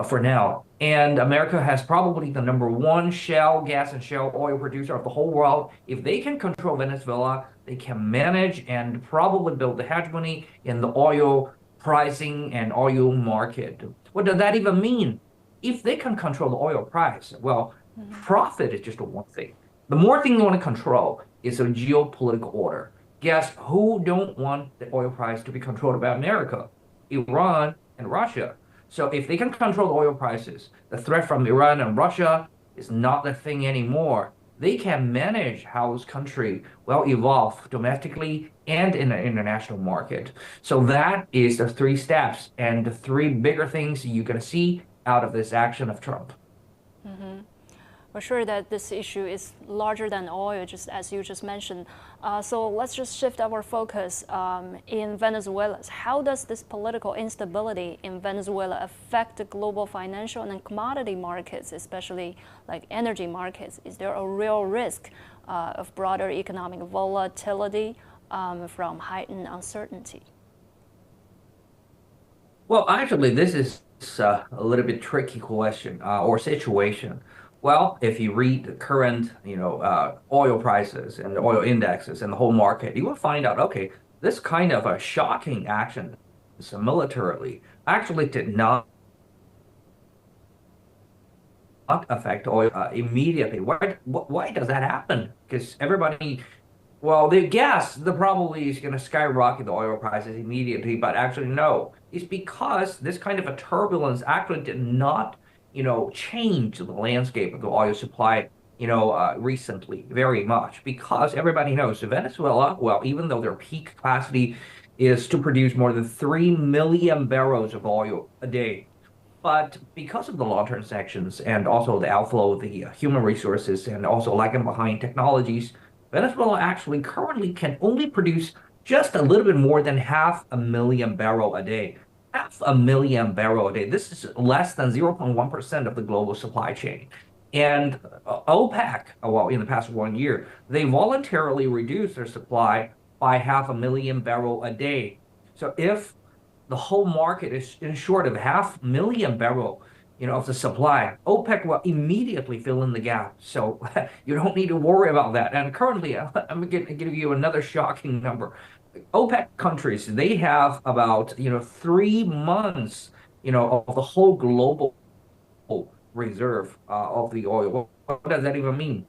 for now. And America has probably the #1 shale gas and shale oil producer of the whole world. If they can control Venezuela, they can manage and probably build the hegemony in the oil pricing and oil market. What does that even mean? If they can control the oil price, well, profit is just one thing. The more thing you want to control is a geopolitical order. Guess who don't want the oil price to be controlled by America? Iran and Russia. So if they can control the oil prices, the threat from Iran and Russia is not the thing anymore. They can manage how this country will evolve domestically and in the international market. So that is the 3 steps and the 3 bigger things you're going to see out of this action of Trump. We're sure that this issue is larger than oil, just as you just mentioned. So let's just shift our focus in Venezuela. How does this political instability in Venezuela affect the global financial and commodity markets, especially like energy markets? Is there a real risk of broader economic volatility from heightened uncertainty? Well, actually, this is a little bit tricky question or situation. Well, if you read the current, oil prices and the oil indexes and the whole market, you will find out, okay, this kind of a shocking action militarily actually did not affect oil immediately. Why does that happen? Because everybody, well, they guess the probably is going to skyrocket the oil prices immediately, but actually no. It's because this kind of a turbulence actually did not change the landscape of the oil supply, recently very much, because everybody knows Venezuela, well, even though their peak capacity is to produce more than 3 million barrels of oil a day, But because of the long-term sanctions and also the outflow of the human resources and also lagging behind technologies, Venezuela actually currently can only produce just a little bit more than 500,000 barrels a day. 500,000 barrels a day. This is less than 0.1% of the global supply chain. And OPEC, well, in the past 1 year, they voluntarily reduced their supply by 500,000 barrels a day. So if the whole market is in short of 500,000 barrels, of the supply, OPEC will immediately fill in the gap. So you don't need to worry about that. And currently, I'm going to give you another shocking number. OPEC countries, they have about 3 months, of the whole global reserve of the oil. What does that even mean?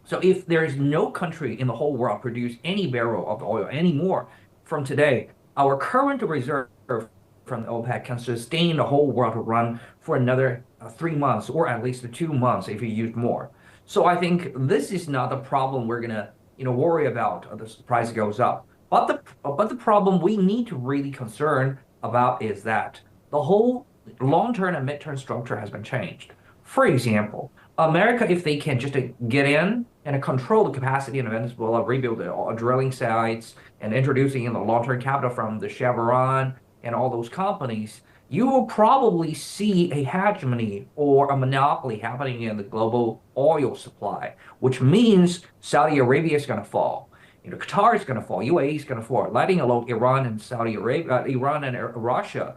So if there is no country in the whole world produce any barrel of oil anymore from today, our current reserve from the OPEC can sustain the whole world to run for another 3 months or at least 2 months if you use more. So I think this is not the problem we're gonna worry about the price goes up. But the problem we need to really concern about is that the whole long-term and mid-term structure has been changed. For example, America, if they can just get in and control the capacity in Venezuela, rebuild the drilling sites, and introducing in the long-term capital from the Chevron and all those companies, you will probably see a hegemony or a monopoly happening in the global oil supply, which means Saudi Arabia is going to fall. Qatar is going to fall, UAE is going to fall, letting alone Iran and Saudi Arabia, Iran and Russia,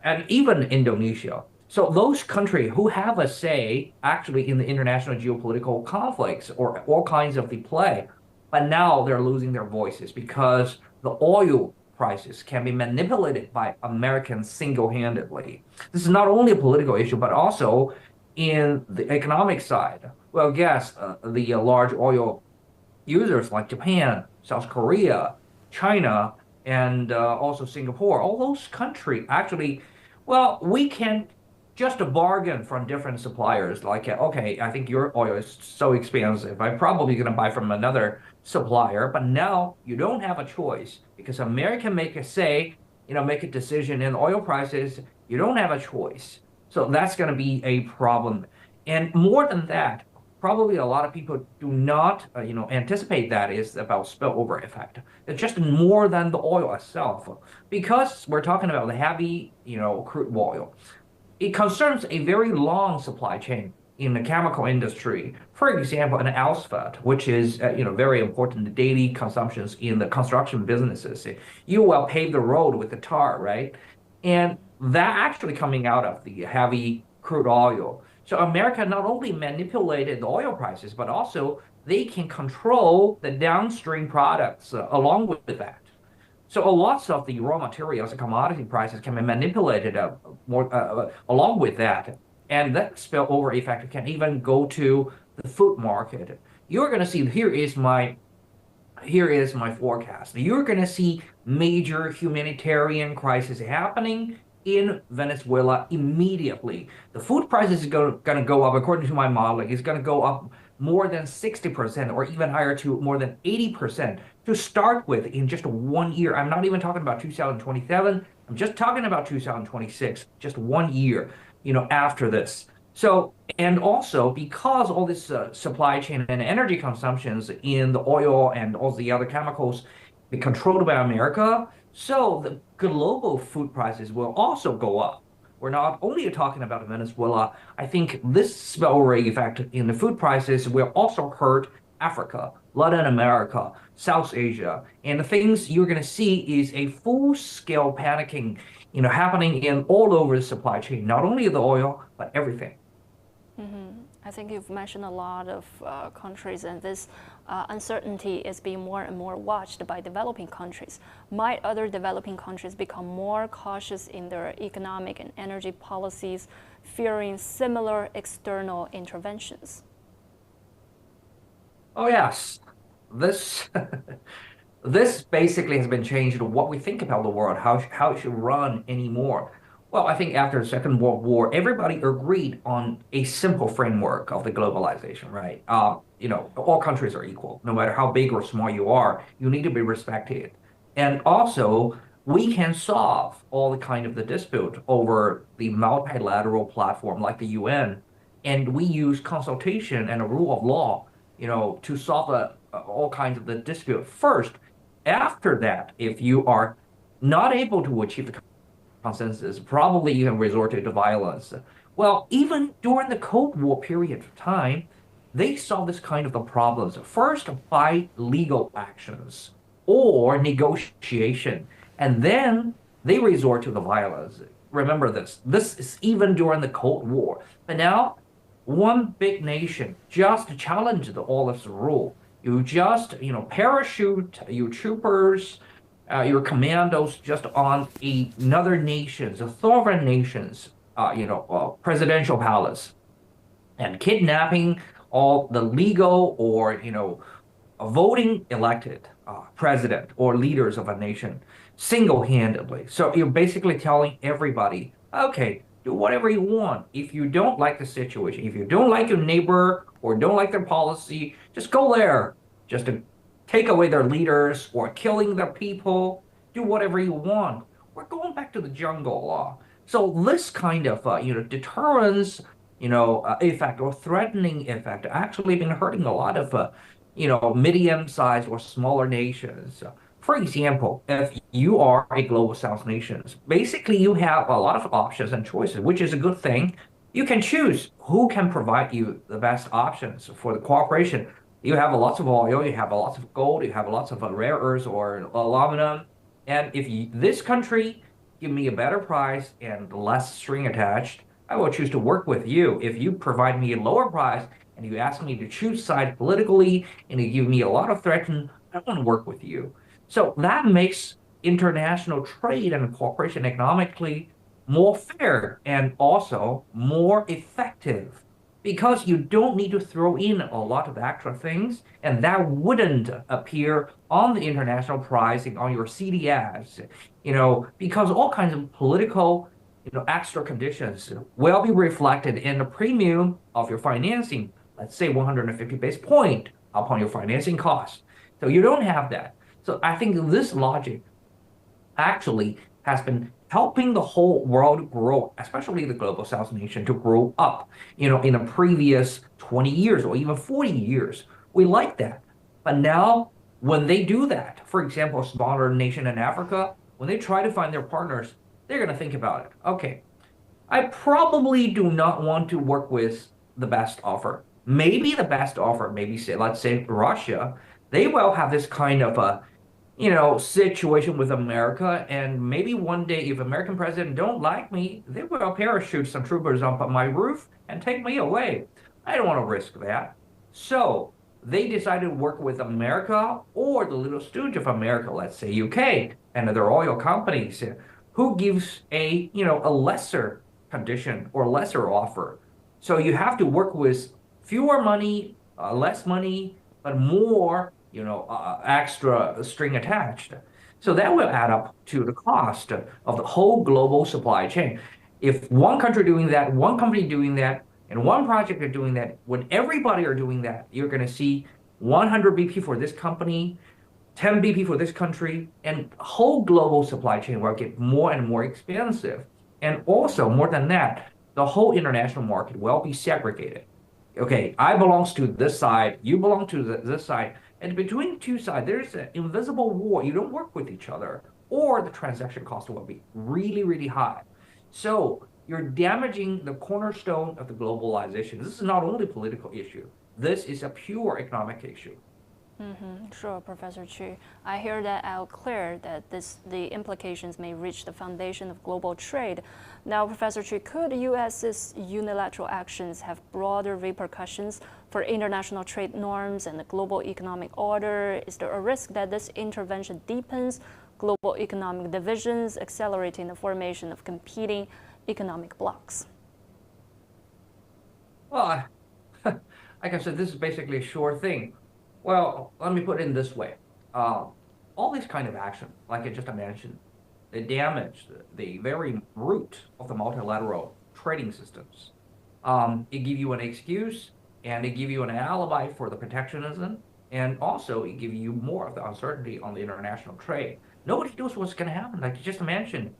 and even Indonesia. So those countries who have a say actually in the international geopolitical conflicts or all kinds of the play, but now they're losing their voices because the oil prices can be manipulated by Americans single-handedly. This is not only a political issue, but also in the economic side. Well, guess the large oil users like Japan, South Korea, China, and also Singapore, all those countries actually, well, we can just bargain from different suppliers. Like, okay, I think your oil is so expensive, I'm probably going to buy from another supplier. But now you don't have a choice because America make a decision in oil prices. You don't have a choice. So that's going to be a problem. And more than that, probably a lot of people do not, anticipate that is about spillover effect. It's just more than the oil itself, because we're talking about the heavy, crude oil. It concerns a very long supply chain in the chemical industry. For example, an asphalt, which is, very important daily consumptions in the construction businesses. You will pave the road with the tar, right? And that actually coming out of the heavy crude oil. So America not only manipulated the oil prices, but also they can control the downstream products along with that. So lots of the raw materials and commodity prices can be manipulated along with that. And that spillover effect can even go to the food market. You're going to see, here is my forecast. You're going to see major humanitarian crisis happening in Venezuela immediately. The food prices is going to go up, according to my modeling, it's going to go up more than 60% or even higher to more than 80% to start with in just 1 year. I'm not even talking about 2027. I'm just talking about 2026, just 1 year, after this. So, and also because all this supply chain and energy consumptions in the oil and all the other chemicals be controlled by America, so the global food prices will also go up. We're not only talking about Venezuela. I think this spillover effect in the food prices will also hurt Africa, Latin America, South Asia. And the things you're going to see is a full-scale panicking, happening in all over the supply chain, not only the oil, but everything. I think you've mentioned a lot of countries, and this uncertainty is being more and more watched by developing countries. Might other developing countries become more cautious in their economic and energy policies, fearing similar external interventions? Oh, yes. This this basically has been changed to what we think about the world, how it should run anymore. Well, I think after the Second World War, everybody agreed on a simple framework of the globalization, right? All countries are equal. No matter how big or small you are, you need to be respected. And also, we can solve all the kind of the dispute over the multilateral platform like the UN, and we use consultation and a rule of law, to solve all kinds of the dispute first. After that, if you are not able to achieve the consensus, probably you can resort to violence. Well, even during the Cold War period of time, they solved this kind of the problems first by legal actions or negotiation, and then they resort to the violence. Remember this. This is even during the Cold War. But now, one big nation just challenged all of the rule. You just, parachute your troopers, your commandos just on another nation's, a sovereign nation's, presidential palace, and kidnapping all the legal or, voting elected president or leaders of a nation single-handedly. So you're basically telling everybody, okay, do whatever you want. If you don't like the situation, if you don't like your neighbor or don't like their policy, just go there. Just to take away their leaders or killing their people, do whatever you want. We're going back to the jungle law. So this kind of, deterrence, effect or threatening effect actually been hurting a lot of, medium-sized or smaller nations. For example, if you are a global south nation, basically you have a lot of options and choices, which is a good thing. You can choose who can provide you the best options for the cooperation. You have lots of oil, you have lots of gold, you have lots of rare earths or aluminum. And if this country give me a better price and less string attached, I will choose to work with you. If you provide me a lower price and you ask me to choose side politically and you give me a lot of threats, I want to work with you. So that makes international trade and cooperation economically more fair and also more effective, because you don't need to throw in a lot of extra things, and that wouldn't appear on the international pricing on your CDS, because all kinds of political, extra conditions will be reflected in the premium of your financing, let's say 150 basis point upon your financing cost. So you don't have that. So I think this logic actually has been helping the whole world grow, especially the global south nation, to grow up, in the previous 20 years or even 40 years. We like that. But now when they do that, for example, a smaller nation in Africa, when they try to find their partners, they're going to think about it. Okay, I probably do not want to work with the best offer. Maybe the best offer, let's say Russia, they will have this kind of a situation with America, and maybe one day if American president don't like me, they will parachute some troopers up on my roof and take me away. I don't want to risk that. So they decided to work with America or the little stooge of America, let's say UK, and their oil companies, who gives a lesser condition or lesser offer. So you have to work with fewer money, less money, but more extra string attached. So that will add up to the cost of the whole global supply chain. If one country doing that, one company doing that, and one project are doing that, when everybody are doing that, you're going to see 100 BP for this company, 10 BP for this country, and whole global supply chain will get more and more expensive. And also, more than that, the whole international market will be segregated. Okay, I belong to this side, you belong to this side. And between two sides, there's an invisible war. You don't work with each other, or the transaction cost will be really, really high. So you're damaging the cornerstone of the globalization. This is not only a political issue. This is a pure economic issue. Sure, Professor Chu. I hear that out clear that the implications may reach the foundation of global trade. Now, Professor Chu, could U.S.'s unilateral actions have broader repercussions for international trade norms and the global economic order? Is there a risk that this intervention deepens global economic divisions, accelerating the formation of competing economic blocs? Well, like I said, this is basically a sure thing. Well, let me put it in this way. All these kind of action, like I just mentioned, they damage the very root of the multilateral trading systems. It give you an excuse, and it give you an alibi for the protectionism, And also, it gives you more of the uncertainty on the international trade. Nobody knows what's going to happen. Like you just mentioned,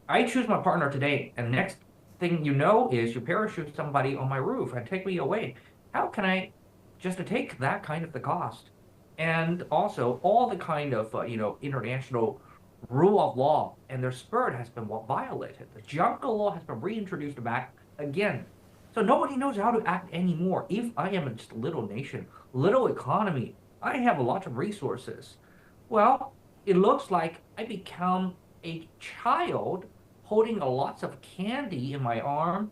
I choose my partner today, and next thing you know is you parachute somebody on my roof and take me away. How can I just take that kind of the cost? And also, all the kind of international rule of law and their spirit has been violated. The jungle law has been reintroduced back again. So nobody knows how to act anymore. If I am just a little nation, little economy, I have a lot of resources. Well, it looks like I become a child holding a lots of candy in my arm,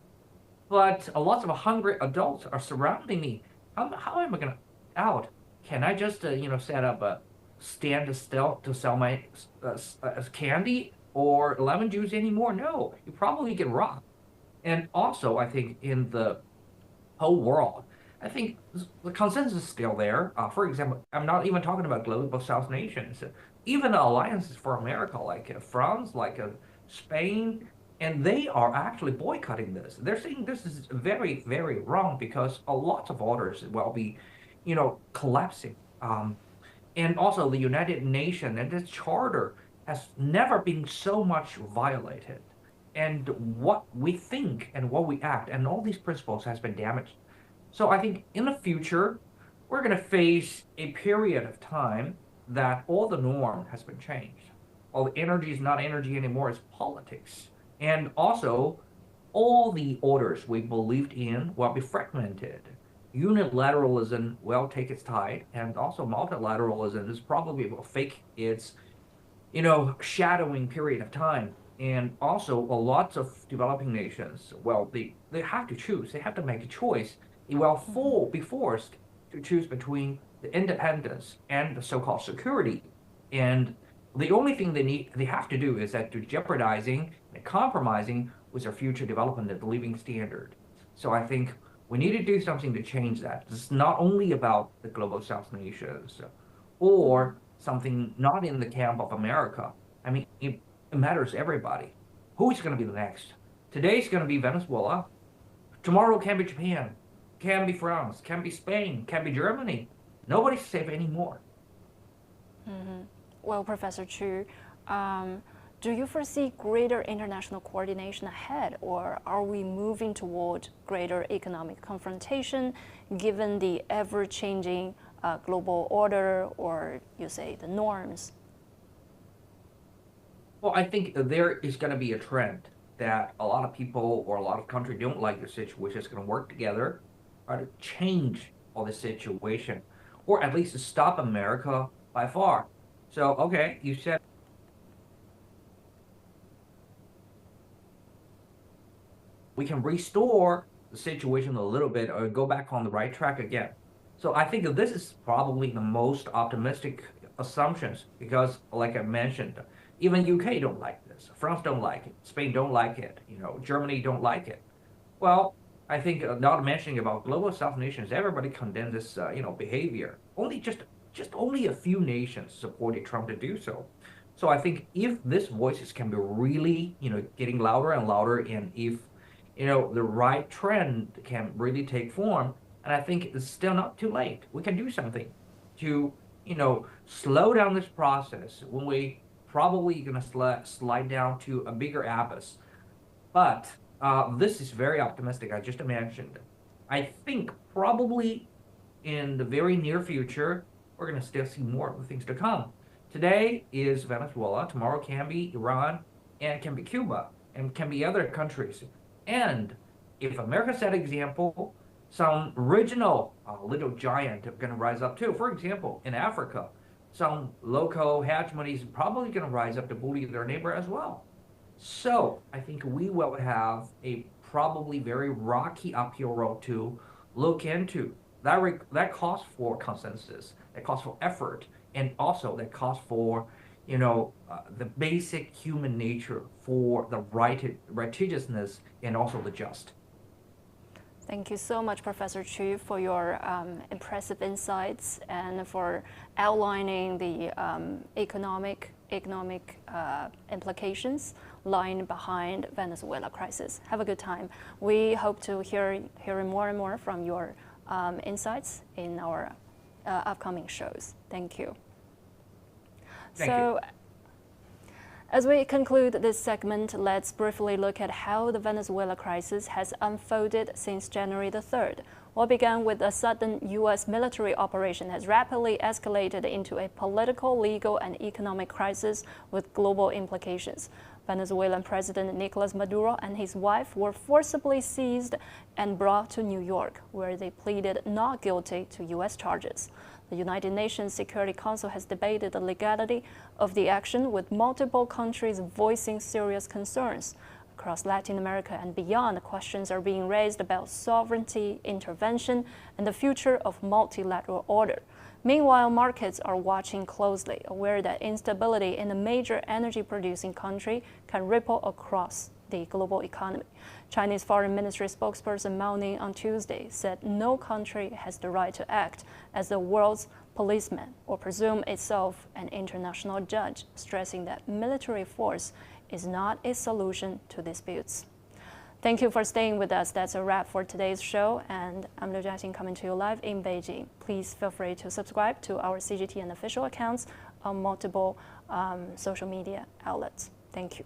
but a lots of hungry adults are surrounding me. How am I gonna out? Can I just set up a stand still to sell my candy or lemon juice anymore? No, you probably get robbed. And also, I think in the whole world, I think the consensus is still there. For example, I'm not even talking about global South nations. Even the alliances for America, like France, like Spain, and they are actually boycotting this. They're saying this is very, very wrong because a lot of orders will be, collapsing. And also the United Nations and this charter has never been so much violated. And what we think and what we act and all these principles has been damaged. So I think in the future, we're going to face a period of time that all the norm has been changed. All the energy is not energy anymore, it's politics. And also, all the orders we believed in will be fragmented. Unilateralism will take its tide, and also multilateralism is probably will fake its, shadowing period of time. And also, a lot of developing nations, well, they have to choose. They have to make a choice. It will be forced to choose between the independence and the so-called security. And the only thing they have to do is that to jeopardizing and compromising with their future development of the living standard. So I think we need to do something to change that. It's not only about the global South nations or something not in the camp of America. I mean, it matters everybody. Who's going to be the next? Today's going to be Venezuela. Tomorrow can be Japan, can be France, can be Spain, can be Germany. Nobody's safe anymore. Mm-hmm. Well, Professor Chu, do you foresee greater international coordination ahead, or are we moving toward greater economic confrontation given the ever-changing global order, or you say the norms? Well, I think there is going to be a trend that a lot of people or a lot of countries don't like the situation, is going to work together, try to change all the situation, or at least to stop America by far. So, okay, you said we can restore the situation a little bit or go back on the right track again. So I think that this is probably the most optimistic assumptions because, like I mentioned, even UK don't like this, France don't like it, Spain don't like it, Germany don't like it. Well, I think not mentioning about global South nations, everybody condemns this, behavior. Only a few nations supported Trump to do so. So I think if these voices can be really, getting louder and louder, and if, the right trend can really take form, and I think it's still not too late. We can do something to, slow down this process when we probably going to slide down to a bigger abyss. But this is very optimistic, I just mentioned. I think probably in the very near future, we're going to still see more of the things to come. Today is Venezuela, tomorrow can be Iran, and can be Cuba, and can be other countries. And if America set an example, some regional little giant are going to rise up too. For example, in Africa, some local hegemony is probably going to rise up to bully their neighbor as well. So I think we will have a probably very rocky uphill road to look into. That calls for consensus, that calls for effort, and also that calls for, the basic human nature for the righteousness and also the just. Thank you so much, Professor Chu, for your impressive insights and for outlining the economic implications lying behind Venezuela crisis. Have a good time. We hope to hear more and more from your insights in our upcoming shows. Thank you. Thank you. As we conclude this segment, let's briefly look at how the Venezuela crisis has unfolded since January the 3rd. What began with a sudden U.S. military operation has rapidly escalated into a political, legal, and economic crisis with global implications. Venezuelan President Nicolas Maduro and his wife were forcibly seized and brought to New York, where they pleaded not guilty to U.S. charges. The United Nations Security Council has debated the legality of the action, with multiple countries voicing serious concerns. Across Latin America and beyond, questions are being raised about sovereignty, intervention, and the future of multilateral order. Meanwhile, markets are watching closely, aware that instability in a major energy-producing country can ripple across the global economy. Chinese Foreign Ministry spokesperson Mao Ning on Tuesday said no country has the right to act as the world's policeman or presume itself an international judge, stressing that military force is not a solution to disputes. Thank you for staying with us. That's a wrap for today's show, and I'm Liu Jiaxing coming to you live in Beijing. Please feel free to subscribe to our CGTN official accounts on multiple social media outlets. Thank you.